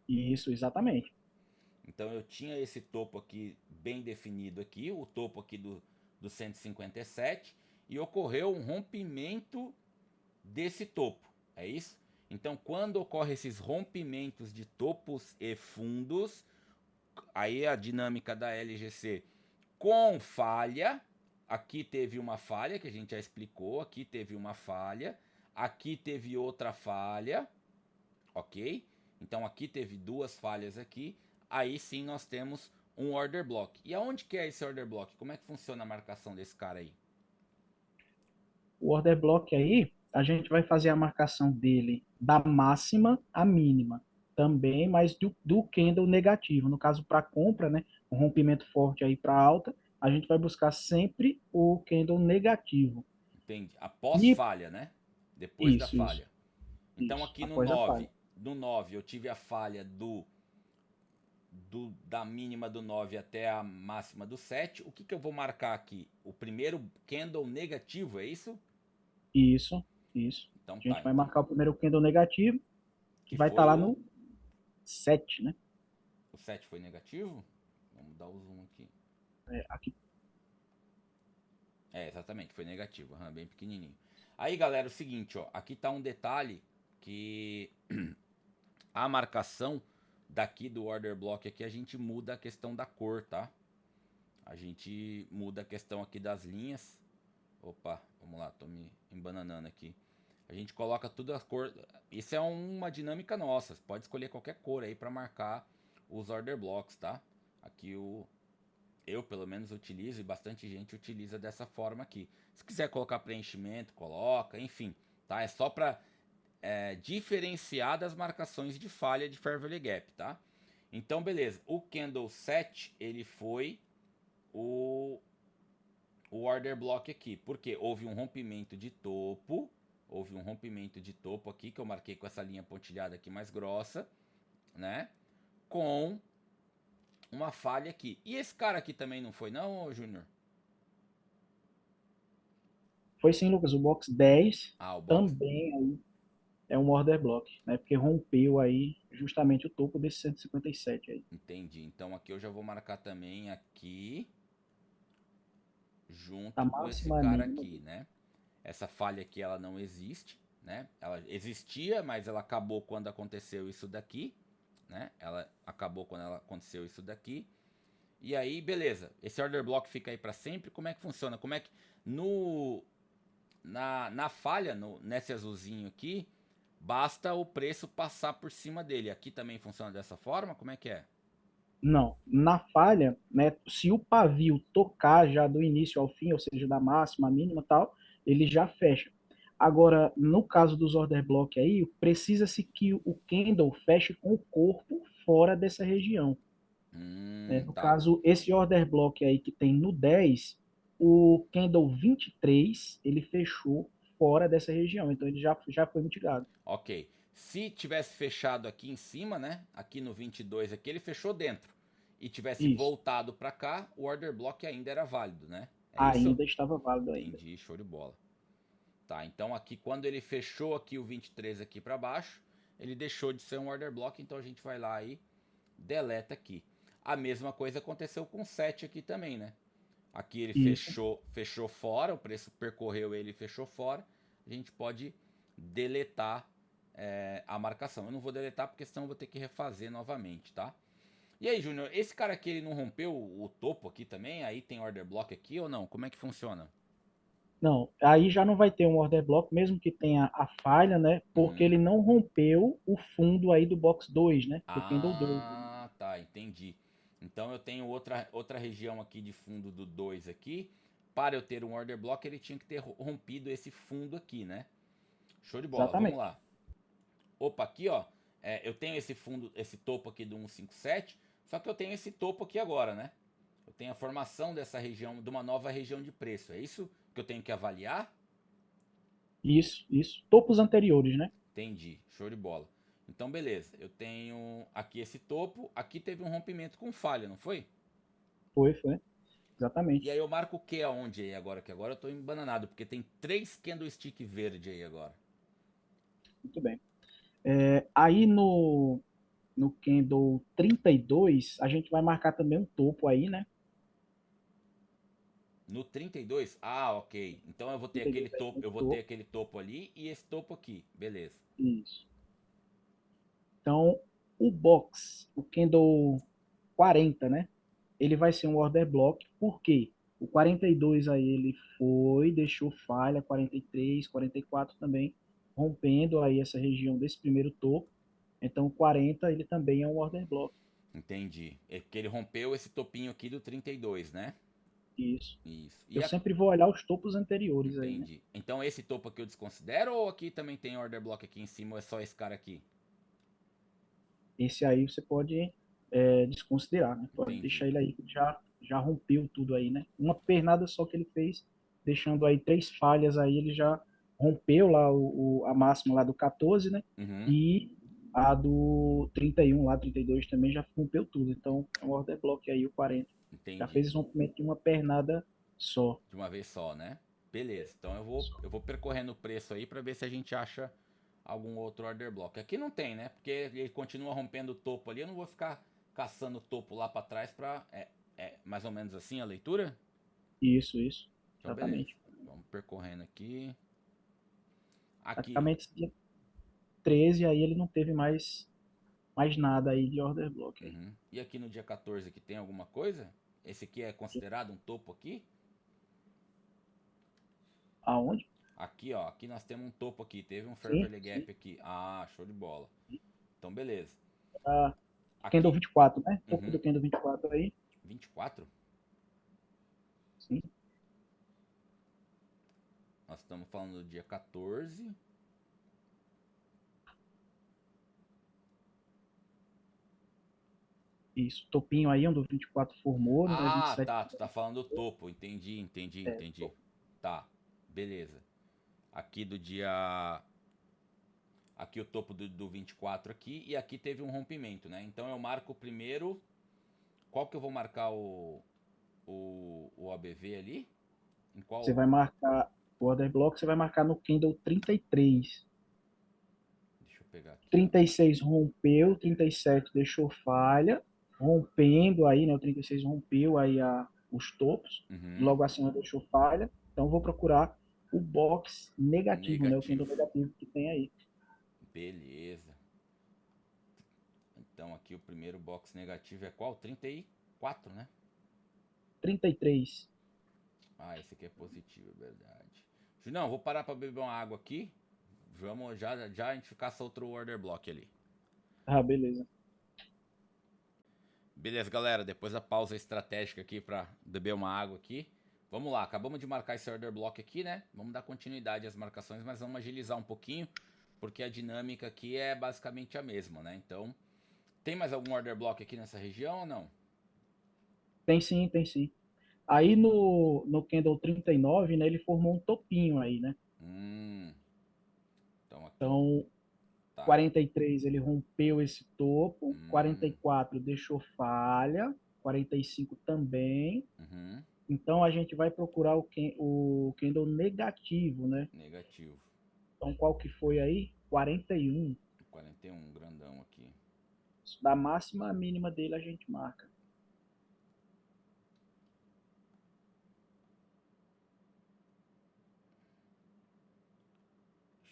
Isso, exatamente. Então eu tinha esse topo aqui bem definido aqui, o topo aqui do 157, e ocorreu um rompimento desse topo, é isso? Então quando ocorre esses rompimentos de topos e fundos, aí a dinâmica da LGC com falha, aqui teve uma falha que a gente já explicou, aqui teve uma falha, aqui teve outra falha, ok? Então aqui teve duas falhas aqui, aí sim nós temos um order block. E aonde que é esse order block? Como é que funciona a marcação desse cara aí? O order block aí, a gente vai fazer a marcação dele da máxima à mínima. também, mas do candle negativo. No caso, para compra, né, um rompimento forte aí para alta, a gente vai buscar sempre o candle negativo. Entendi. Após E falha, né? Depois da isso, isso, falha. Então isso, aqui no após a falha. 9, no 9 eu tive a falha da mínima do 9 até a máxima do 7. O que, que eu vou marcar aqui? O primeiro candle negativo, é isso? Isso, isso. Então A tá, gente vai então. marcar o primeiro candle negativo, que Que vai estar foi lá o. no 7, né? O 7 foi negativo? Vamos dar o zoom aqui. Aqui. É, exatamente, foi negativo, bem pequenininho. Aí, galera, é o seguinte, ó, aqui tá um detalhe que a marcação daqui do order block aqui a gente muda a questão da cor, tá? A gente muda a questão aqui das linhas. Opa, vamos lá, tô me embananando aqui. A gente coloca tudo a cor. Isso é uma dinâmica nossa. Você pode escolher qualquer cor aí para marcar os order blocks, tá? Aqui eu pelo menos utilizo e bastante gente utiliza dessa forma aqui. Se quiser colocar preenchimento, coloca, enfim, tá? É só para diferenciar das marcações de falha de Fair Value Gap, tá? Então, beleza. O Candle 7, ele foi o order block aqui. Porque houve um rompimento de topo. Houve um rompimento de topo aqui, que eu marquei com essa linha pontilhada aqui mais grossa, né? Com uma falha aqui. E esse cara aqui também não foi não, Júnior? Foi sim, Lucas, o box 10 Ah, o box. também aí é um order block, né? Porque rompeu aí justamente o topo desse 157 aí. Entendi. Então aqui eu já vou marcar também aqui, A junto com esse máxima, a cara mínima. aqui, né? Essa falha aqui ela não existe, né? Ela existia, mas ela acabou quando aconteceu isso daqui, né? Ela acabou quando aconteceu isso daqui. E aí, beleza. Esse order block fica aí para sempre. Como é que funciona? Como é que no na falha, nesse azulzinho aqui, basta o preço passar por cima dele. Aqui também funciona dessa forma? Como é que é? Não, na falha, né, se o pavio tocar já do início ao fim, ou seja, da máxima, mínima e tal, ele já fecha. Agora, no caso dos order block aí, precisa-se que o candle feche com o corpo fora dessa região. Né? No Tá. caso, esse order block aí que tem no 10, o candle 23, ele fechou fora dessa região, então ele já foi mitigado. Ok. Se tivesse fechado aqui em cima, né? Aqui no 22 aqui, ele fechou dentro. E tivesse Isso, voltado para cá, o order block ainda era válido, né? É isso? ainda estava válido ainda. Entendi, show de bola. Tá, então aqui quando ele fechou aqui o 23 aqui para baixo, ele deixou de ser um order block, então a gente vai lá e deleta aqui. A mesma coisa aconteceu com o 7 aqui também, né? Aqui ele Isso, fechou fora, o preço percorreu ele e fechou fora. A gente pode deletar a marcação. Eu não vou deletar porque senão eu vou ter que refazer novamente, tá? E aí, Júnior, esse cara aqui ele não rompeu o topo aqui também? Aí tem order block aqui ou não? Como é que funciona? não, aí já não vai ter um order block, mesmo que tenha a falha, né? Porque ele Hum. não rompeu o fundo aí do box 2, né? Do candle 2. Ah, tá, entendi. Então eu tenho outra região aqui de fundo do 2 aqui. Para eu ter um order block, ele tinha que ter rompido esse fundo aqui, né? Show de bola, vamos Exatamente. lá. Opa, aqui ó, eu tenho esse fundo, esse topo aqui do 157, só que eu tenho esse topo aqui agora, né? Eu tenho a formação dessa região, de uma nova região de preço. É isso que eu tenho que avaliar? Isso. Topos anteriores, né? Entendi, show de bola. Então beleza, eu tenho aqui esse topo, aqui teve um rompimento com falha, não foi? Foi. E Exatamente. aí eu marco o que aonde aí agora? Que agora eu tô embananado, porque tem 3 candlestick verde aí agora. Muito bem. Aí no candle 32, a gente vai marcar também um topo aí, né? No 32? Ah, ok. Então eu vou ter aquele 32 aí topo, tem eu vou ter topo. aquele topo ali e esse topo aqui. Beleza. Isso. Então, o box, o candle 40, né? Ele vai ser um order block, por quê? O 42 aí ele foi, deixou falha, 43, 44 também, rompendo aí essa região desse primeiro topo. Então, o 40 ele também é um order block. Entendi. É porque ele rompeu esse topinho aqui do 32, né? Isso. Isso. Eu sempre vou olhar os topos anteriores aí, né? Entendi. Então esse topo aqui eu desconsidero ou aqui também tem order block aqui em cima ou é só esse cara aqui? esse aí você pode desconsiderar, né? Pode Entendi. deixar ele aí, que já rompeu tudo aí, né? Uma pernada só que ele fez, deixando aí 3 falhas aí, ele já rompeu lá a máxima lá do 14, né? Uhum, E a do 31 lá, 32 também já rompeu tudo. Então, é um order block aí, o 40. Já entendi. fez esse rompimento de uma pernada só. De uma vez só, né? Beleza. Então eu vou percorrendo o preço aí para ver se a gente acha algum outro order block. Aqui não tem, né? Porque ele continua rompendo o topo ali. Eu não vou ficar caçando o topo lá para trás para é mais ou menos assim a leitura? Isso, Então beleza. exatamente. Vamos percorrendo aqui. Aqui, Praticamente esse dia 13 aí ele não teve mais nada aí de order block aí. uhum. E aqui no dia 14 aqui tem alguma coisa? Esse aqui é considerado um topo aqui? Aonde? Aqui, ó, aqui nós temos um topo aqui, teve um fair Sim, value sim. gap aqui. Ah, show de bola. Então beleza. A Candle Aqui, 24, né? Topo uhum, do Candle 24 aí. 24. Sim. Nós estamos falando do dia 14. Isso. Topinho aí, onde o 24 formou, né? Ah, 27. tá, tu tá falando do topo. Entendi. Tá, beleza. Aqui do dia. Aqui o topo do 24 aqui. E aqui teve um rompimento, né? Então eu marco primeiro. Qual que eu vou marcar o ABV ali? Em Você qual. vai marcar o order block, você vai marcar no Candle 33. Deixa eu pegar aqui, ó. 36 rompeu, 37 deixou falha, rompendo aí, né? O 36 rompeu aí os topos, Uhum, logo acima deixou falha. Então eu vou procurar o box negativo, né? O candle negativo. negativo que tem aí. Beleza. Então aqui o primeiro box negativo é qual? 34, né? 33. Ah, esse aqui é positivo, é verdade. Julião, vou parar pra beber uma água aqui. Vamos, já a gente caça outro order block ali. Ah, beleza. Beleza, galera. Depois da pausa estratégica aqui pra beber uma água aqui. Vamos lá, acabamos de marcar esse order block aqui, né? Vamos dar continuidade às marcações, mas vamos agilizar um pouquinho, porque a dinâmica aqui é basicamente a mesma, né? Então, tem mais algum order block aqui nessa região ou não? Tem sim, tem sim. Aí no Candle 39, né, ele formou um topinho aí, né? Hum, então aqui, Então, tá. 43 ele rompeu esse topo, Hum, 44 deixou falha, 45 também. uhum, Então a gente vai procurar o candle negativo, né? negativo. Então qual que foi aí? 41. 41, grandão aqui. Da máxima à mínima dele a gente marca.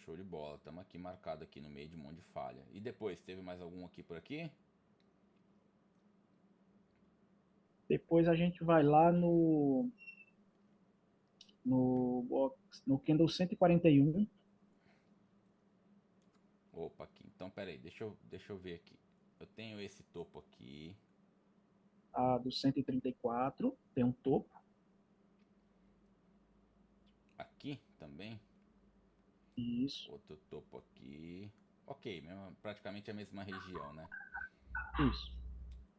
Show de bola. Estamos aqui marcado aqui no meio de um monte de falha. E depois, teve mais algum aqui por aqui? Depois a gente vai lá no candle 141, Opa, aqui. Então, pera aí, deixa eu ver aqui. Eu tenho esse topo aqui. a do 134, tem um topo. Aqui também. Isso, Outro topo aqui. Ok, praticamente a mesma região, né? isso.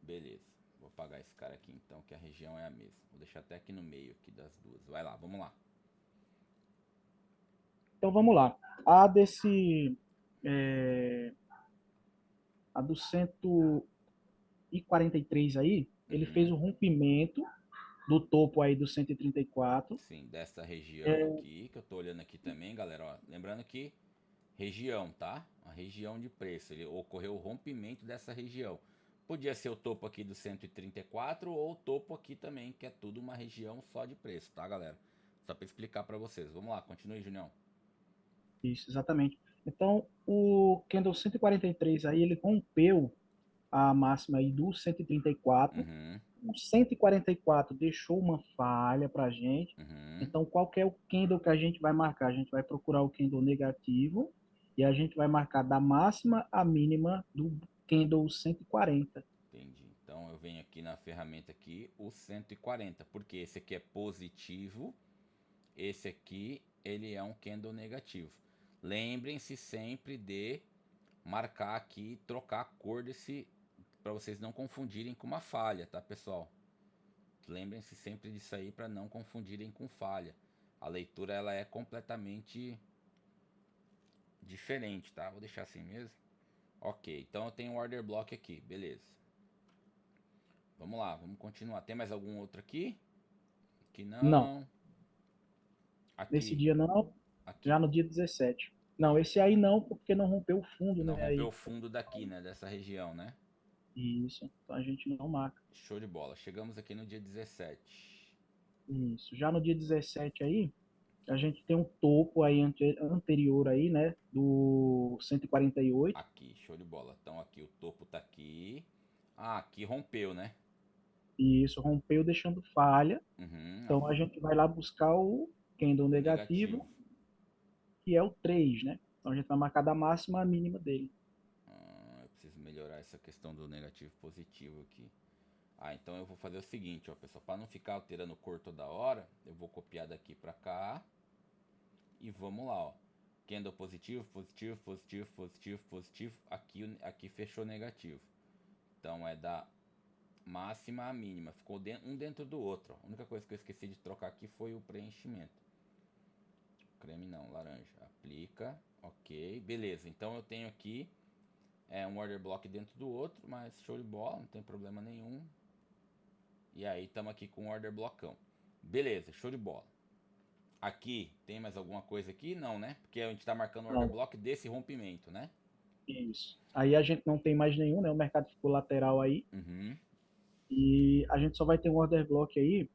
Beleza. Vou apagar esse cara aqui então, que a região é a mesma. Vou deixar até aqui no meio aqui das duas. Vai lá, vamos lá. Então vamos lá. A desse. é, a do 143 aí, ele fez Uhum. o rompimento do topo aí do 134. Sim, dessa região aqui, que eu tô olhando aqui também, galera. Ó, lembrando que região, tá? A região de preço. Ele ocorreu o rompimento dessa região. Podia ser o topo aqui do 134 ou o topo aqui também, que é tudo uma região só de preço, tá, galera? Só para explicar para vocês. Vamos lá, continue, Junião. Isso, exatamente. Então, o candle 143 aí, ele rompeu a máxima aí do 134. Uhum, O 144 deixou uma falha para a gente. uhum, Então, qual que é o candle que a gente vai marcar? A gente vai procurar o candle negativo e a gente vai marcar da máxima à mínima do candle 140. entendi. Então eu venho aqui na ferramenta aqui, o 140, porque esse aqui é positivo, esse aqui ele é um candle negativo. Lembrem-se sempre de marcar aqui, trocar a cor desse, para vocês não confundirem com uma falha, tá, pessoal? Lembrem-se sempre disso aí para não confundirem com falha. A leitura ela é completamente diferente, tá? Vou deixar assim mesmo. Ok, então eu tenho um order block aqui, beleza. Vamos lá, vamos continuar. Tem mais algum outro aqui? Aqui Não, não. nesse Aqui, dia não, aqui. já no dia 17. Não, esse aí não, porque não rompeu o fundo, Não né? rompeu Aí, o fundo daqui, né? Dessa região, né? isso, então a gente não marca. Show de bola. Chegamos aqui no dia 17. Isso. Já no dia 17 aí, a gente tem um topo aí anterior aí, né? Do 148. Aqui, show de bola. Então aqui o topo tá aqui. Ah, aqui rompeu, né? E isso rompeu deixando falha. Uhum, Então a gente vai lá buscar o candle o negativo. negativo, que é o 3, né? Então a gente vai marcar da máxima a mínima dele. Eu preciso melhorar essa questão do negativo e positivo aqui. Ah, então eu vou fazer o seguinte, ó, pessoal, para não ficar alterando cor toda hora, eu vou copiar daqui para cá e vamos lá, ó. Candle positivo, positivo, positivo, positivo, positivo. Aqui fechou negativo. Então é da máxima a mínima. Ficou um dentro do outro. Ó. A única coisa que eu esqueci de trocar aqui foi o preenchimento. Creme não, laranja. Aplica, ok, beleza. Então eu tenho aqui um order block dentro do outro, mas show de bola, não tem problema nenhum. E aí estamos aqui com o order blockão. Beleza, show de bola. Aqui, tem mais alguma coisa aqui? Não, né? Porque a gente está marcando o order Não, block desse rompimento, né? isso. Aí a gente não tem mais nenhum, né? O mercado ficou lateral aí. Uhum, E a gente só vai ter um order block aí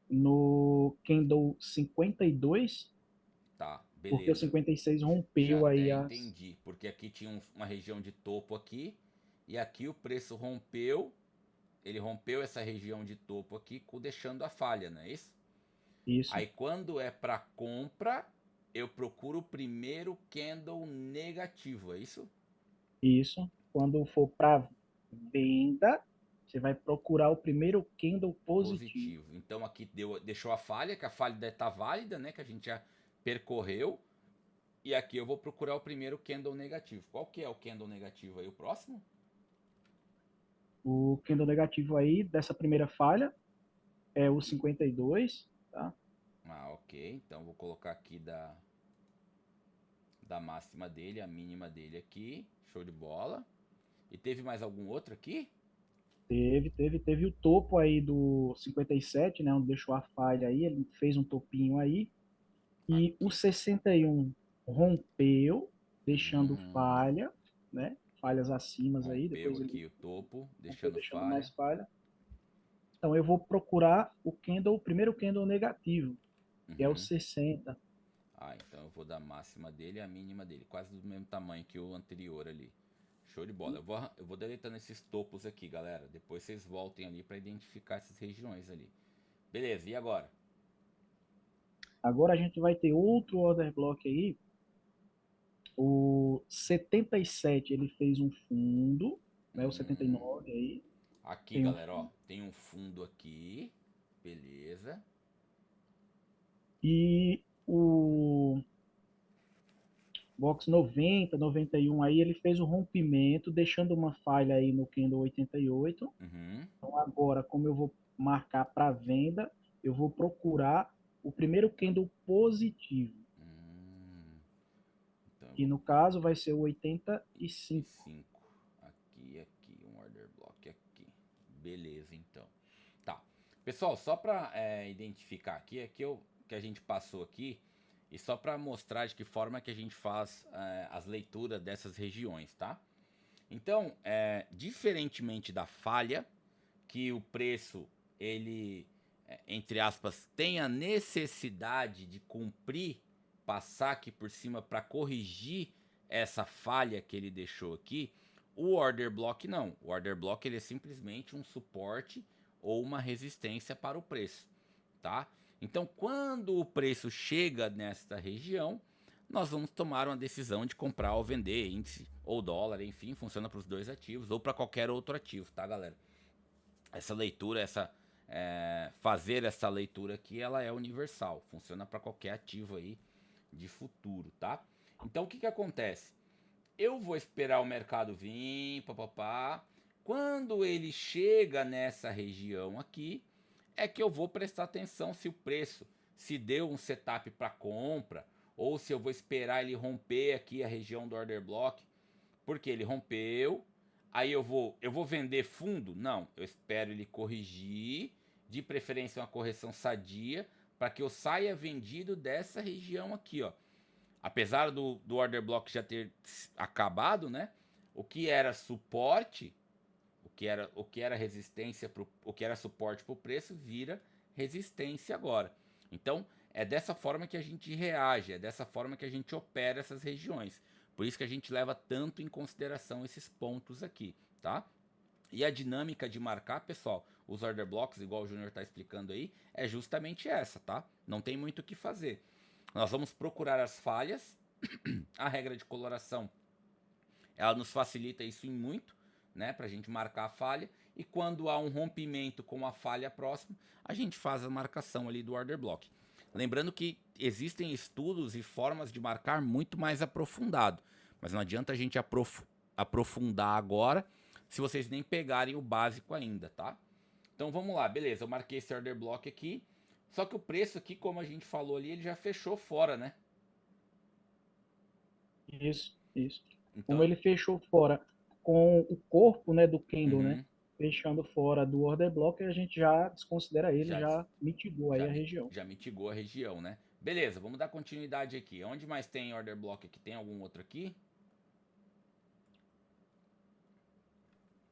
no candle 52, tá, porque o beleza. 56 Já rompeu aí até as. entendi. Porque aqui tinha uma região de topo aqui. E aqui o preço rompeu. Ele rompeu essa região de topo aqui, deixando a falha, não é isso? Isso, Aí quando é para compra, eu procuro o primeiro candle negativo, é isso? isso. Quando for para venda, você vai procurar o primeiro candle positivo. Positivo. Então aqui deixou a falha, que a falha está válida, né? Que a gente já percorreu. E aqui eu vou procurar o primeiro candle negativo. Qual que é o candle negativo aí? O próximo? O candle negativo aí dessa primeira falha é o 52, tá? Ah, ok. Então vou colocar aqui da máxima dele, a mínima dele aqui. Show de bola. E teve mais algum outro aqui? Teve o topo aí do 57, né? Onde deixou a falha aí, ele fez um topinho aí. E o Aqui. 61 rompeu, deixando Hum, falha, né? Falhas acima aí, rompeu depois ele aqui o topo, rompeu deixando deixando falha. mais falha. Então eu vou procurar o primeiro candle negativo, que é o Uhum. 60. Ah, então eu vou da máxima dele e a mínima dele, quase do mesmo tamanho que o anterior ali. Show de bola. Eu vou deletando esses topos aqui, galera. Depois vocês voltem ali para identificar essas regiões ali. Beleza, e agora? Agora a gente vai ter outro order block aí. O 77 ele fez um fundo, né? O Hum, 79 aí aqui, tem um galera, ó, fundo. tem um fundo aqui. Beleza. E o box 90, 91 aí ele fez um rompimento, deixando uma falha aí no candle 88. Uhum. Então agora, como eu vou marcar para venda, eu vou procurar o primeiro candle positivo, Hum, então eu que vou no caso vai ser o 85. 5. Aqui, um order block aqui. Beleza, então. Tá. Pessoal, só para identificar que a gente passou aqui e só para mostrar de que forma que a gente faz as leituras dessas regiões, tá? Então, diferentemente da falha, que o preço ele entre aspas tem a necessidade de cumprir, passar aqui por cima para corrigir essa falha que ele deixou aqui, o order block não. O order block ele é simplesmente um suporte ou uma resistência para o preço, tá? Então, quando o preço chega nesta região, nós vamos tomar uma decisão de comprar ou vender índice ou dólar, enfim, funciona para os dois ativos ou para qualquer outro ativo, tá, galera? Essa leitura, fazer essa leitura aqui, ela é universal, funciona para qualquer ativo aí de futuro, tá? Então, o que que acontece? Eu vou esperar o mercado vir, papapá. Quando ele chega nessa região aqui, é que eu vou prestar atenção se o preço se deu um setup para compra ou se eu vou esperar ele romper aqui a região do order block, porque ele rompeu. Aí eu vou vender fundo? Não, eu espero ele corrigir, de preferência uma correção sadia, para que eu saia vendido dessa região aqui, ó. Apesar do order block já ter acabado, né? O que era suporte, o que era resistência, o que era suporte para o preço, vira resistência agora. Então, é dessa forma que a gente reage, é dessa forma que a gente opera essas regiões. Por isso que a gente leva tanto em consideração esses pontos aqui, tá? E a dinâmica de marcar, pessoal, os order blocks, igual o Júnior está explicando aí, é justamente essa, tá? Não tem muito o que fazer. Nós vamos procurar as falhas. A regra de coloração, ela nos facilita isso em muito, né, para a gente marcar a falha. E quando há um rompimento com a falha próxima, a gente faz a marcação ali do order block. Lembrando que existem estudos e formas de marcar muito mais aprofundado, mas não adianta a gente aprofundar agora se vocês nem pegarem o básico ainda, tá? Então vamos lá, beleza, eu marquei esse order block aqui, só que o preço aqui, como a gente falou ali, ele já fechou fora, né? Isso, isso. Como Então, ele fechou fora com o corpo, né, do candle, né, uhum, fechando fora do order block, a gente já desconsidera ele, já, já mitigou aí já, a região. já mitigou a região, né? Beleza, vamos dar continuidade aqui. Onde mais tem order block aqui? Tem algum outro aqui?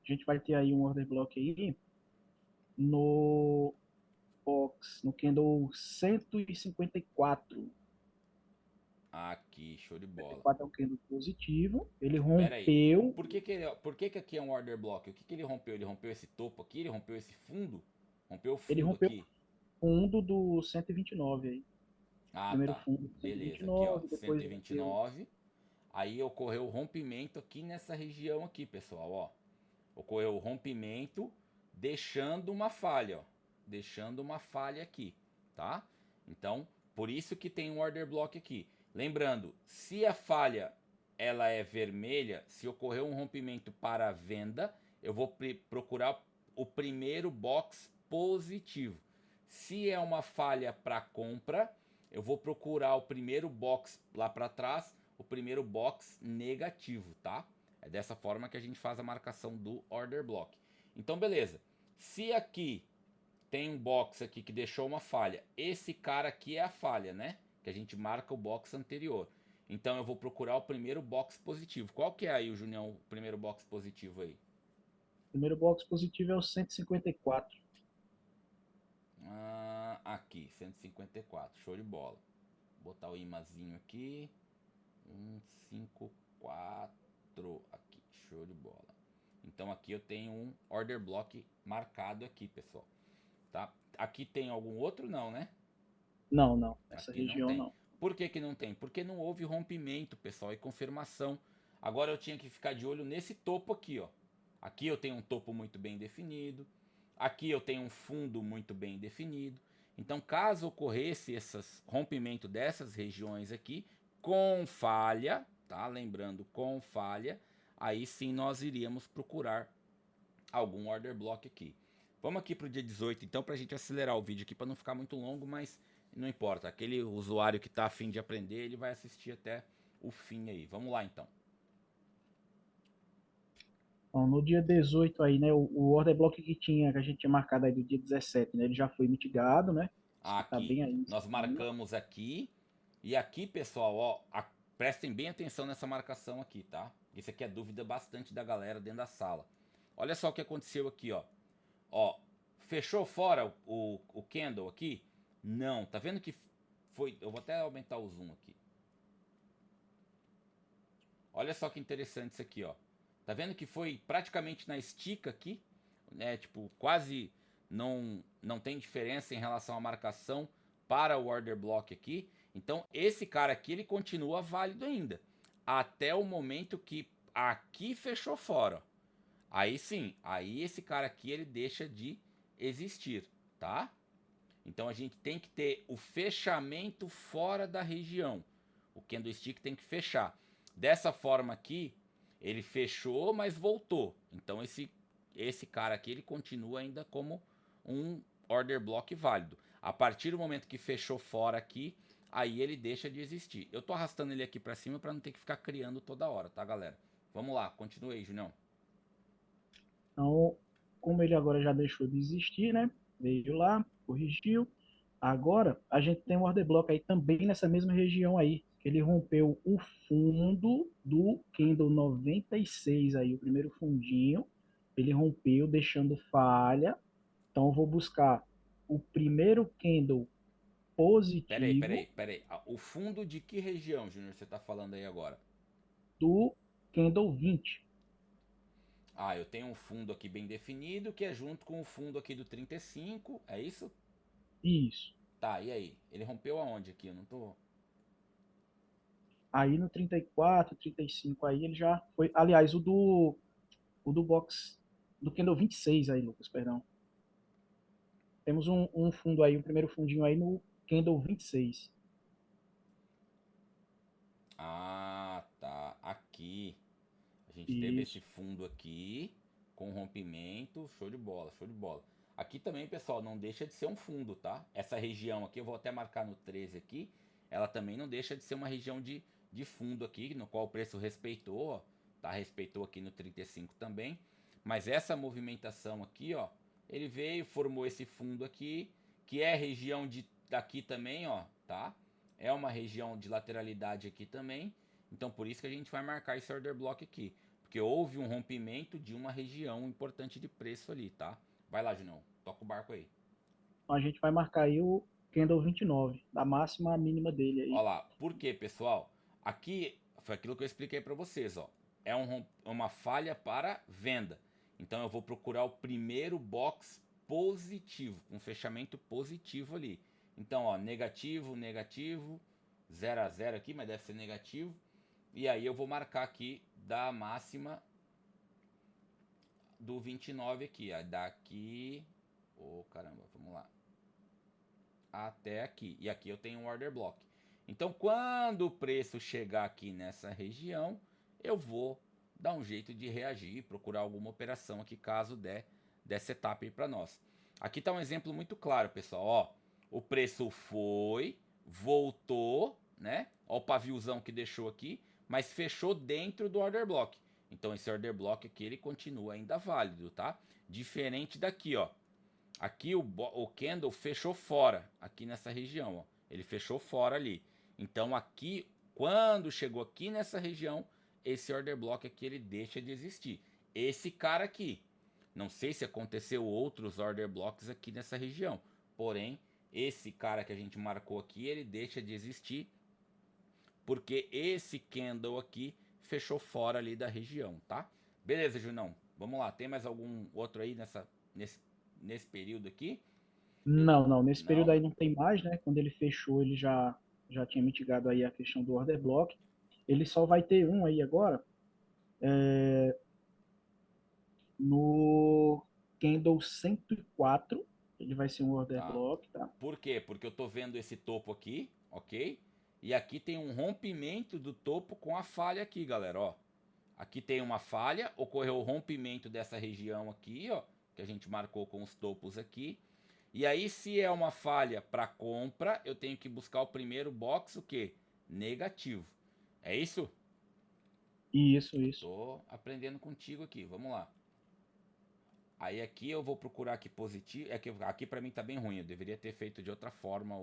A gente vai ter aí um order block aí no box, no candle 154. Aqui, show de bola. 154 é um candle positivo, ele Pera aí. rompeu, Por que aqui é um order block? O que, que ele rompeu? Ele rompeu esse topo aqui? Ele rompeu esse fundo? Rompeu o ele fundo rompeu aqui. o fundo do 129 aí. Ah, Primeiro tá. fundo do Beleza, aqui ó, 129, depois rompeu. 129. Aí ocorreu o rompimento aqui nessa região aqui, pessoal, ó. Ocorreu o rompimento, deixando uma falha, ó. Deixando uma falha aqui, tá? Então, por isso que tem um order block aqui. Lembrando, se a falha ela é vermelha, se ocorrer um rompimento para a venda, eu vou procurar o primeiro box positivo. Se é uma falha para compra, eu vou procurar o primeiro box lá para trás, o primeiro box negativo, tá? É dessa forma que a gente faz a marcação do order block. Então, beleza. Se aqui tem um box aqui que deixou uma falha, esse cara aqui é a falha, né? Que a gente marca o box anterior. Então eu vou procurar o primeiro box positivo. Qual que é aí, o Junião, o primeiro box positivo aí? Primeiro box positivo é o 154. Ah, aqui, 154. Show de bola. Vou botar o imazinho aqui. 154 aqui. Show de bola. Então aqui eu tenho um order block marcado aqui, pessoal. Tá? Aqui tem algum outro? Não, né? Não, não. Essa Aqui não região tem. não. Por que que não tem? Porque não houve rompimento, pessoal, e confirmação. Agora eu tinha que ficar de olho nesse topo aqui, ó. Aqui eu tenho um topo muito bem definido. Aqui eu tenho um fundo muito bem definido. Então, caso ocorresse esse rompimento dessas regiões aqui, com falha, tá? Lembrando, com falha, aí sim nós iríamos procurar algum order block aqui. Vamos aqui para o dia 18, então, para a gente acelerar o vídeo aqui, para não ficar muito longo, mas não importa. Aquele usuário que está afim de aprender, ele vai assistir até o fim aí. Vamos lá, então. Então, no dia 18 aí, né, o order block que a gente tinha marcado aí do dia 17, né, ele já foi mitigado, né? Isso que tá Aqui, bem aí em nós cima. marcamos aqui. E aqui, pessoal, ó, prestem bem atenção nessa marcação aqui, tá? Isso aqui é dúvida bastante da galera dentro da sala. Olha só o que aconteceu aqui, ó. Ó, fechou fora o candle aqui? Não, tá vendo que foi... Eu vou até aumentar o zoom aqui. Olha só que interessante isso aqui, ó. Tá vendo que foi praticamente na estica aqui, né? Tipo, quase não tem diferença em relação à marcação para o order block aqui. Então, esse cara aqui, ele continua válido ainda. Até o momento que aqui fechou fora, ó. Aí sim, aí esse cara aqui, ele deixa de existir, tá? Então, a gente tem que ter o fechamento fora da região. O candlestick tem que fechar. Dessa forma aqui, ele fechou, mas voltou. Então esse cara aqui, ele continua ainda como um order block válido. A partir do momento que fechou fora aqui, aí ele deixa de existir. Eu tô arrastando ele aqui para cima para não ter que ficar criando toda hora, tá, galera? Vamos lá, continue aí, Junião. Então, como ele agora já deixou de existir, né? Veio lá, corrigiu. Agora, a gente tem um order block aí também nessa mesma região aí, que ele rompeu o fundo do candle 96 aí, o primeiro fundinho. Ele rompeu, deixando falha. Então, eu vou buscar o primeiro candle positivo Peraí. O fundo de que região, Júnior, você tá falando aí agora? do candle 20. Ah, eu tenho um fundo aqui bem definido, que é junto com o fundo aqui do 35, é isso? Isso. Tá, e aí? Ele rompeu aonde aqui? Eu não tô. Aí no 34, 35 aí ele já foi. Aliás, o do box do candle 26 aí, Lucas, perdão. Temos um fundo aí, o primeiro fundinho aí no candle 26. Ah, tá. Aqui. A gente teve esse Isso. fundo aqui com rompimento. Show de bola, show de bola. Aqui também, pessoal, não deixa de ser um fundo, tá? Essa região aqui, eu vou até marcar no 13 aqui. Ela também não deixa de ser uma região de fundo aqui, no qual o preço respeitou, ó, tá? Respeitou aqui no 35 também. Mas essa movimentação aqui, ó, ele veio, formou esse fundo aqui, que é região de daqui também, ó, tá? É uma região de lateralidade aqui também. Então por isso que a gente vai marcar esse order block aqui. Porque houve um rompimento de uma região importante de preço ali, tá? Vai lá, Junão. Toca o barco aí. Então a gente vai marcar aí o candle 29, da máxima à mínima dele Olha aí. lá. Por quê, pessoal? Aqui foi aquilo que eu expliquei para vocês, ó. É uma falha para venda. Então eu vou procurar o primeiro box positivo, com fechamento positivo ali. Então, ó, negativo, negativo, 0 a 0 aqui, mas deve ser negativo. E aí eu vou marcar aqui da máxima do 29 aqui, ó, daqui, oh caramba, vamos lá, até aqui. E aqui eu tenho um order block. Então, quando o preço chegar aqui nessa região, eu vou dar um jeito de reagir, procurar alguma operação aqui caso der setup aí para nós. Aqui está um exemplo muito claro, pessoal, ó. O preço foi, voltou, né? Ó o paviozão que deixou aqui, mas fechou dentro do order block. Então esse order block aqui ele continua ainda válido, tá? Diferente daqui, ó. Aqui o candle fechou fora, aqui nessa região, ó. Ele fechou fora ali. Então aqui, quando chegou aqui nessa região, esse order block aqui ele deixa de existir. Esse cara aqui, não sei se aconteceu outros order blocks aqui nessa região, porém esse cara que a gente marcou aqui, ele deixa de existir porque esse candle aqui fechou fora ali da região, tá? Beleza, Junão. Vamos lá. Tem mais algum outro aí nesse período aqui? Eu, Não, não, nesse período não? aí não tem mais, né? Quando ele fechou, ele já tinha mitigado aí a questão do order block. Ele só vai ter um aí agora, no candle 104. Ele vai ser um order Tá. block, tá? Por quê? Porque eu tô vendo esse topo aqui, ok? E aqui tem um rompimento do topo com a falha aqui, galera, ó. Aqui tem uma falha, ocorreu o rompimento dessa região aqui, ó, que a gente marcou com os topos aqui. E aí, se é uma falha para compra, eu tenho que buscar o primeiro box, o quê? Negativo. É isso? Isso, isso. Tô aprendendo contigo aqui, vamos lá. Aí aqui eu vou procurar aqui positivo. Aqui para mim tá bem ruim, eu deveria ter feito de outra forma.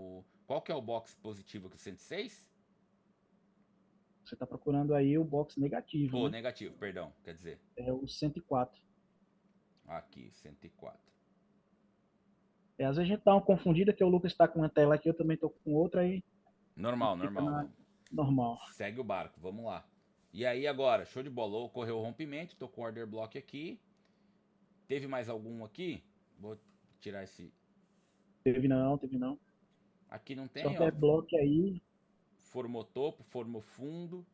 Qual que é o box positivo aqui? 106? Você está procurando aí o box negativo, Ou né? negativo, perdão, quer dizer. É o 104. Aqui, 104. Às vezes a gente dá uma confundida, que o Lucas está com uma tela aqui, eu também estou com outra, aí a Normal, gente fica normal. na Vamos. normal. Segue o barco, vamos lá. E aí agora, show de bola, ocorreu o rompimento, tô com o order block aqui. Teve mais algum aqui? Vou tirar esse. Teve não, teve não. Aqui não Esse tem, ó. order block aí, Formou topo, formou fundo.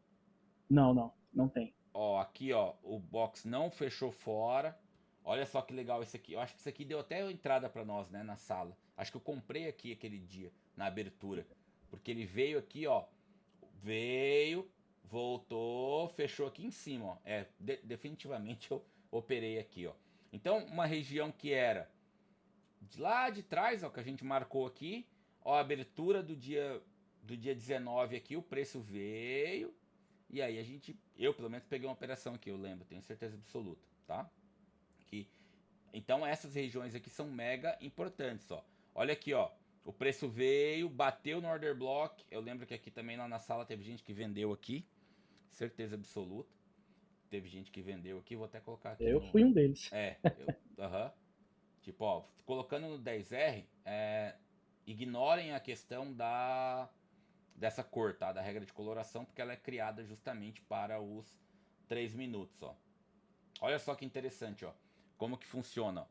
não, não, não tem. Ó, aqui, ó, o box não fechou fora. Olha só que legal esse aqui. Eu acho que isso aqui deu até entrada para nós, né, na sala. Acho que eu comprei aqui aquele dia, na abertura. Porque ele veio aqui, ó. Veio, voltou, fechou aqui em cima, ó. Definitivamente eu operei aqui, ó. Então, uma região que era de lá de trás, ó, que a gente marcou aqui, ó, a abertura do dia 19 aqui, o preço veio, e aí eu pelo menos peguei uma operação aqui, eu lembro, tenho certeza absoluta, tá? Que, então essas regiões aqui são mega importantes, ó. Olha aqui, ó, o preço veio, bateu no order block, eu lembro que aqui também lá na sala teve gente que vendeu aqui, certeza absoluta, teve gente que vendeu aqui, vou até colocar aqui Eu no... fui um deles. Aham. Tipo, ó, colocando no 10R, ignorem a questão dessa cor, tá? Da regra de coloração, porque ela é criada justamente para os 3 minutos, ó. Olha só que interessante, ó. Como que funciona, ó.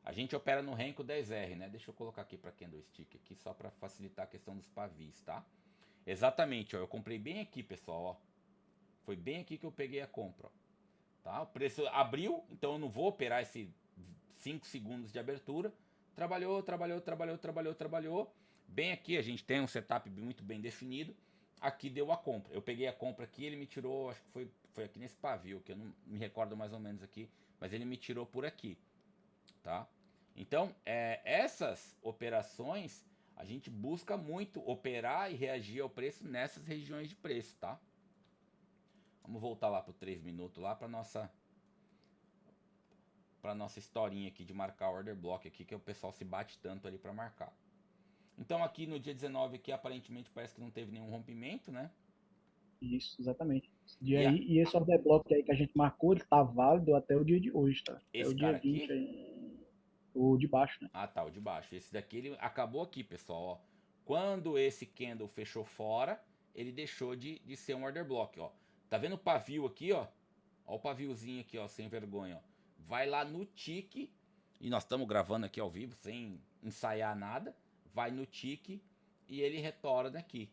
A gente opera no Renko 10R, né? Deixa eu colocar aqui para Candlestick aqui, só para facilitar a questão dos pavis, tá? Exatamente, ó. Eu comprei bem aqui, pessoal, ó. Foi bem aqui que eu peguei a compra, ó. Tá? O preço abriu, então eu não vou operar esse 5 segundos de abertura. Trabalhou, trabalhou, trabalhou, trabalhou, trabalhou. Bem aqui a gente tem um setup muito bem definido. Aqui deu a compra. Eu peguei a compra aqui, ele me tirou, acho que foi aqui nesse pavio, que eu não me recordo mais ou menos aqui, mas ele me tirou por aqui, tá? Então, essas operações, a gente busca muito operar e reagir ao preço nessas regiões de preço, tá? Vamos voltar lá para 3 minutos lá para nossa historinha aqui de marcar order block aqui, que o pessoal se bate tanto ali para marcar. Então aqui no dia 19 aqui aparentemente parece que não teve nenhum rompimento, né? Isso, exatamente. Esse dia E aí, e esse order block aí que a gente marcou, ele tá válido até o dia de hoje, tá? Até esse o dia cara 20 aqui, aí, o de baixo, né? ah tá, o de baixo. Esse daqui ele acabou aqui, pessoal, ó. Quando esse candle fechou fora, ele deixou de ser um order block, ó. Tá vendo o pavio aqui, ó? Ó o paviozinho aqui, ó, sem vergonha, ó. Vai lá no tique, e nós estamos gravando aqui ao vivo, sem ensaiar nada. Vai no tique e ele retorna aqui.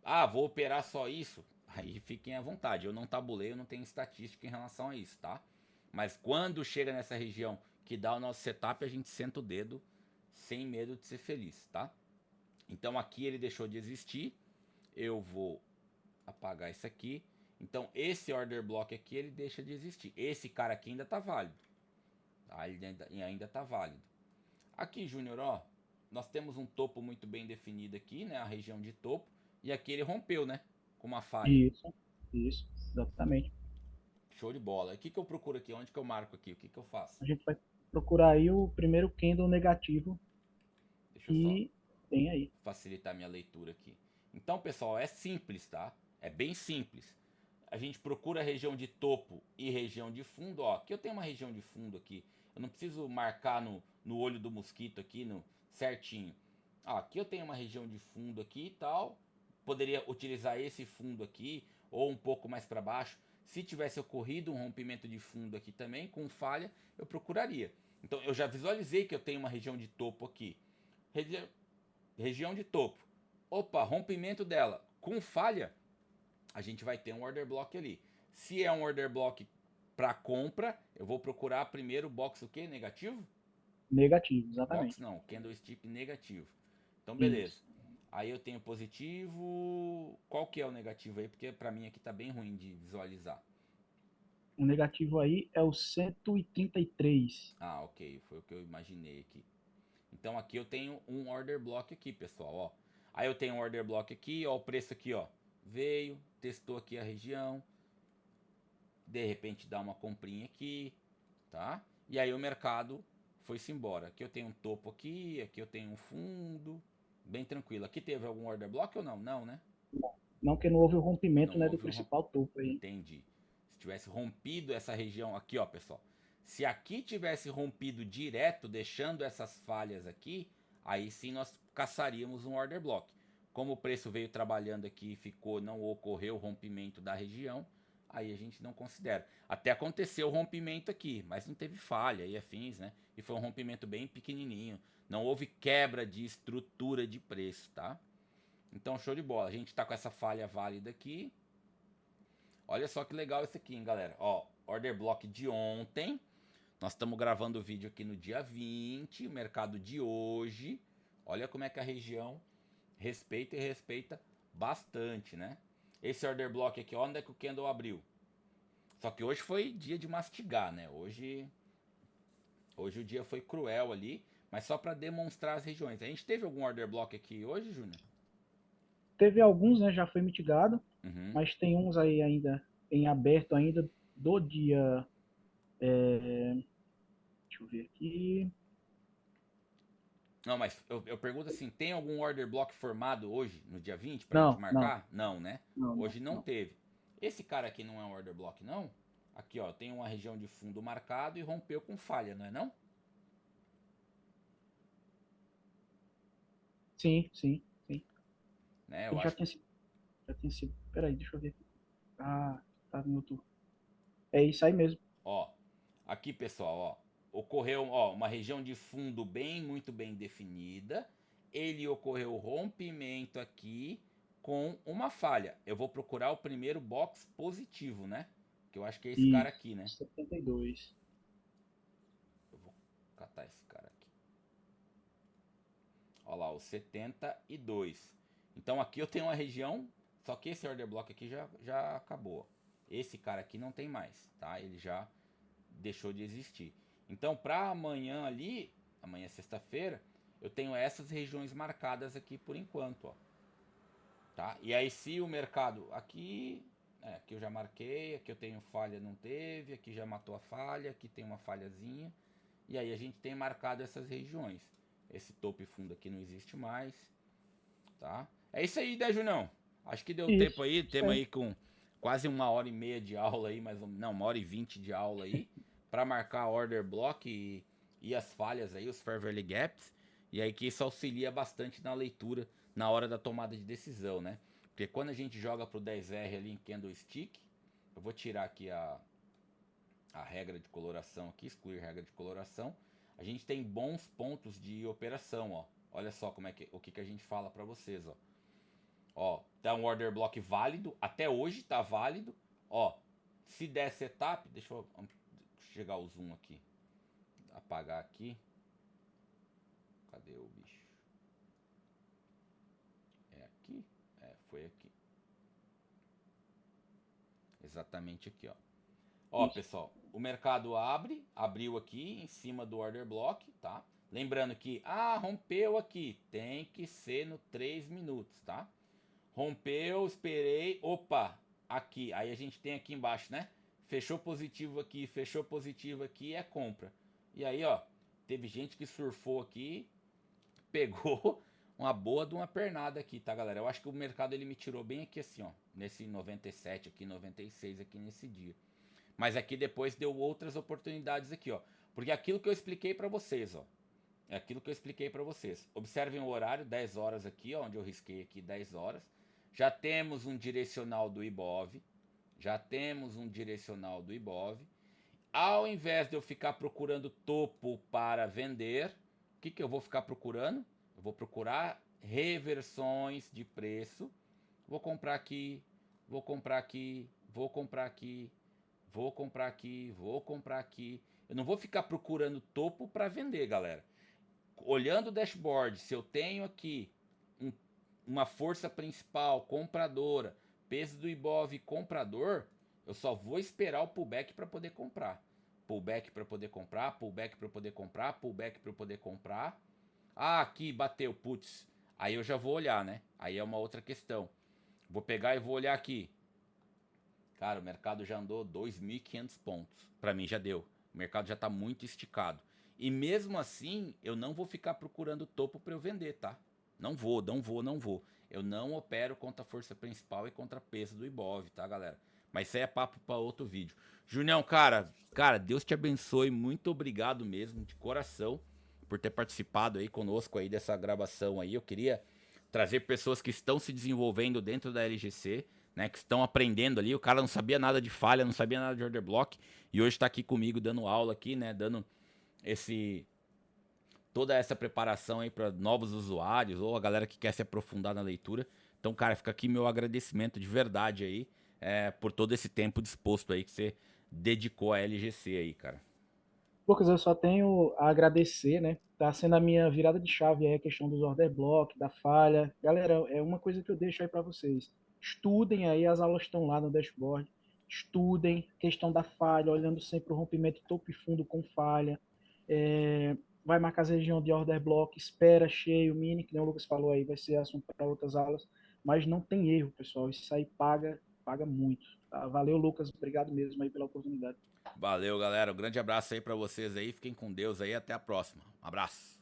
Ah, vou operar só isso? Aí fiquem à vontade. Eu não tabulei, eu não tenho estatística em relação a isso, tá? Mas quando chega nessa região que dá o nosso setup, a gente senta o dedo sem medo de ser feliz, tá? Então aqui ele deixou de existir. Eu vou apagar isso aqui. Então esse order block aqui ele deixa de existir. Esse cara aqui ainda tá válido. Tá? Ele ainda tá válido. Aqui, Júnior, ó, nós temos um topo muito bem definido aqui, né? A região de topo. E aqui ele rompeu, né? Com uma falha. Isso, exatamente. Show de bola. E o que, que eu procuro aqui? Onde que eu marco aqui? O que, que eu faço? A gente vai procurar aí o primeiro candle negativo Deixa eu só que tem aí. facilitar minha leitura aqui. Então, pessoal, é simples, tá? É bem simples. A gente procura a região de topo e região de fundo. Ó, aqui eu tenho uma região de fundo aqui. Eu não preciso marcar no olho do mosquito aqui no certinho. Ó, aqui eu tenho uma região de fundo aqui e tal. Poderia utilizar esse fundo aqui ou um pouco mais para baixo. Se tivesse ocorrido um rompimento de fundo aqui também com falha, eu procuraria. Então eu já visualizei que eu tenho uma região de topo aqui. Região de topo. Opa, rompimento dela com falha, a gente vai ter um order block ali. Se é um order block para compra, eu vou procurar primeiro o box o que? Negativo? Negativo, Box exatamente. não, candlestick negativo. Então beleza. Isso. Aí eu tenho positivo. Qual que é o negativo aí? Porque para mim aqui tá bem ruim de visualizar. O negativo aí é o 133. Ah, ok, foi o que eu imaginei aqui. Então aqui eu tenho um order block aqui, pessoal, ó. Aí eu tenho um order block aqui, ó, o preço aqui, ó. Veio, testou aqui a região, de repente dá uma comprinha aqui, tá? E aí o mercado foi-se embora. Aqui eu tenho um topo aqui eu tenho um fundo, bem tranquilo. Aqui teve algum order block ou não? Não, né? Não que não houve o rompimento, Não né, do houve principal topo aí. entendi. Se tivesse rompido essa região aqui, ó, pessoal. Se aqui tivesse rompido direto, deixando essas falhas aqui, aí sim nós caçaríamos um order block. Como o preço veio trabalhando aqui e ficou, não ocorreu o rompimento da região, aí a gente não considera. Até aconteceu o rompimento aqui, mas não teve falha e afins, né? E foi um rompimento bem pequenininho. Não houve quebra de estrutura de preço, tá? Então, show de bola. A gente tá com essa falha válida aqui. Olha só que legal isso aqui, hein, galera. Ó, order block de ontem. Nós estamos gravando o vídeo aqui no dia 20, o mercado de hoje. Olha como é que a região respeita e respeita bastante, né? Esse order block aqui, ó, onde é que o candle abriu? Só que hoje foi dia de mastigar, né? Hoje o dia foi cruel ali, mas só para demonstrar as regiões. A gente teve algum order block aqui hoje, Júnior? Teve alguns, né, já foi mitigado, Uhum. mas tem uns aí ainda em aberto ainda do dia, deixa eu ver aqui. Não, mas eu pergunto assim, tem algum order block formado hoje, no dia 20, pra gente Não, não, marcar? Não, né? não, não, Hoje não não. teve. Esse cara aqui não é um order block, não? Aqui, ó, tem uma região de fundo marcado e rompeu com falha, não é não? Sim, sim, sim. Né, eu Ele acho. já tinha sido. Peraí, deixa eu ver. Ah, tá no outro. É isso aí mesmo. Ó, aqui pessoal, ó, ocorreu, ó, uma região de fundo muito bem definida. Ele ocorreu rompimento aqui com uma falha. Eu vou procurar o primeiro box positivo, né? Que eu acho que é esse cara Isso, aqui, né? 72. Eu vou catar esse cara aqui. Olha lá, o 72. Então aqui eu tenho uma região, só que esse order block aqui já acabou. Esse cara aqui não tem mais, tá? Ele já deixou de existir. Então para amanhã ali, amanhã é sexta-feira, eu tenho essas regiões marcadas aqui por enquanto, ó. Tá? E aí se o mercado aqui, aqui eu já marquei, aqui eu tenho falha, não teve, aqui já matou a falha, aqui tem uma falhazinha. E aí a gente tem marcado essas regiões. Esse topo e fundo aqui não existe mais, tá? É isso aí, né, Junão? Acho que deu tempo aí, Isso temos aí. aí com quase 1 hora e meia de aula aí, mais ou menos, não, 1 hora e 20 de aula aí, para marcar order block e as falhas aí, os fair value gaps, e aí que isso auxilia bastante na leitura, na hora da tomada de decisão, né? Porque quando a gente joga pro 10R ali em candlestick, eu vou tirar aqui a regra de coloração aqui, excluir regra de coloração, a gente tem bons pontos de operação, ó. Olha só como é que o que a gente fala para vocês, ó. Ó, tá um order block válido, até hoje tá válido. Ó, se der setup, deixa eu chegar o zoom aqui, apagar aqui. Cadê o bicho? É aqui? É, foi aqui. Exatamente aqui, ó. Ó, Isso. pessoal, o mercado abriu aqui em cima do order block, tá? Lembrando que, rompeu aqui, tem que ser no 3 minutos, tá? Rompeu, esperei, opa, aqui. Aí a gente tem aqui embaixo, né? Fechou positivo aqui, é compra. E aí, ó, teve gente que surfou aqui, pegou uma boa de uma pernada aqui, tá, galera? Eu acho que o mercado ele me tirou bem aqui assim, ó, nesse 97 aqui, 96 aqui nesse dia. Mas aqui depois deu outras oportunidades aqui, ó. Porque aquilo que eu expliquei para vocês, ó. É aquilo que eu expliquei para vocês. Observem o horário, 10 horas aqui, ó, onde eu risquei aqui 10 horas. Já temos um direcional do Ibov. Já temos um direcional do Ibov. Ao invés de eu ficar procurando topo para vender, o que eu vou ficar procurando? Eu vou procurar reversões de preço. Vou comprar aqui, vou comprar aqui, vou comprar aqui, vou comprar aqui, vou comprar aqui. Eu não vou ficar procurando topo para vender, galera. Olhando o dashboard, se eu tenho aqui um- uma força principal compradora, peso do Ibov comprador, eu só vou esperar o pullback para poder comprar. Pullback para poder comprar, pullback para poder comprar, pullback para poder comprar. Aqui bateu, putz. Aí eu já vou olhar, né? Aí é uma outra questão. Vou pegar e vou olhar aqui. Cara, o mercado já andou 2.500 pontos. Para mim já deu. O mercado já tá muito esticado. E mesmo assim, eu não vou ficar procurando topo para eu vender, tá? Não vou, não vou, não vou. Eu não opero contra a força principal e contra peso do Ibov, tá, galera? Mas isso aí é papo para outro vídeo. Junião, cara, Deus te abençoe. Muito obrigado mesmo, de coração, por ter participado aí conosco aí dessa gravação aí. Eu queria trazer pessoas que estão se desenvolvendo dentro da LGC, né, que estão aprendendo ali. O cara não sabia nada de falha, não sabia nada de order block e hoje está aqui comigo dando aula aqui, né, dando esse toda essa preparação aí para novos usuários ou a galera que quer se aprofundar na leitura. Então, cara, fica aqui meu agradecimento de verdade aí por todo esse tempo disposto aí que você dedicou à LGC aí, cara. Lucas, eu só tenho a agradecer, né? Tá sendo a minha virada de chave aí a questão dos order block, da falha. Galera, é uma coisa que eu deixo aí para vocês. Estudem aí, as aulas estão lá no dashboard. Estudem questão da falha, olhando sempre o rompimento topo e fundo com falha. Vai marcar as regiões de order block, espera cheio, mini, que nem o Lucas falou aí, vai ser assunto para outras aulas. Mas não tem erro, pessoal. Isso aí paga muito. Tá? Valeu, Lucas. Obrigado mesmo aí pela oportunidade. Valeu, galera. Um grande abraço aí pra vocês aí. Fiquem com Deus aí. Até a próxima. Um abraço.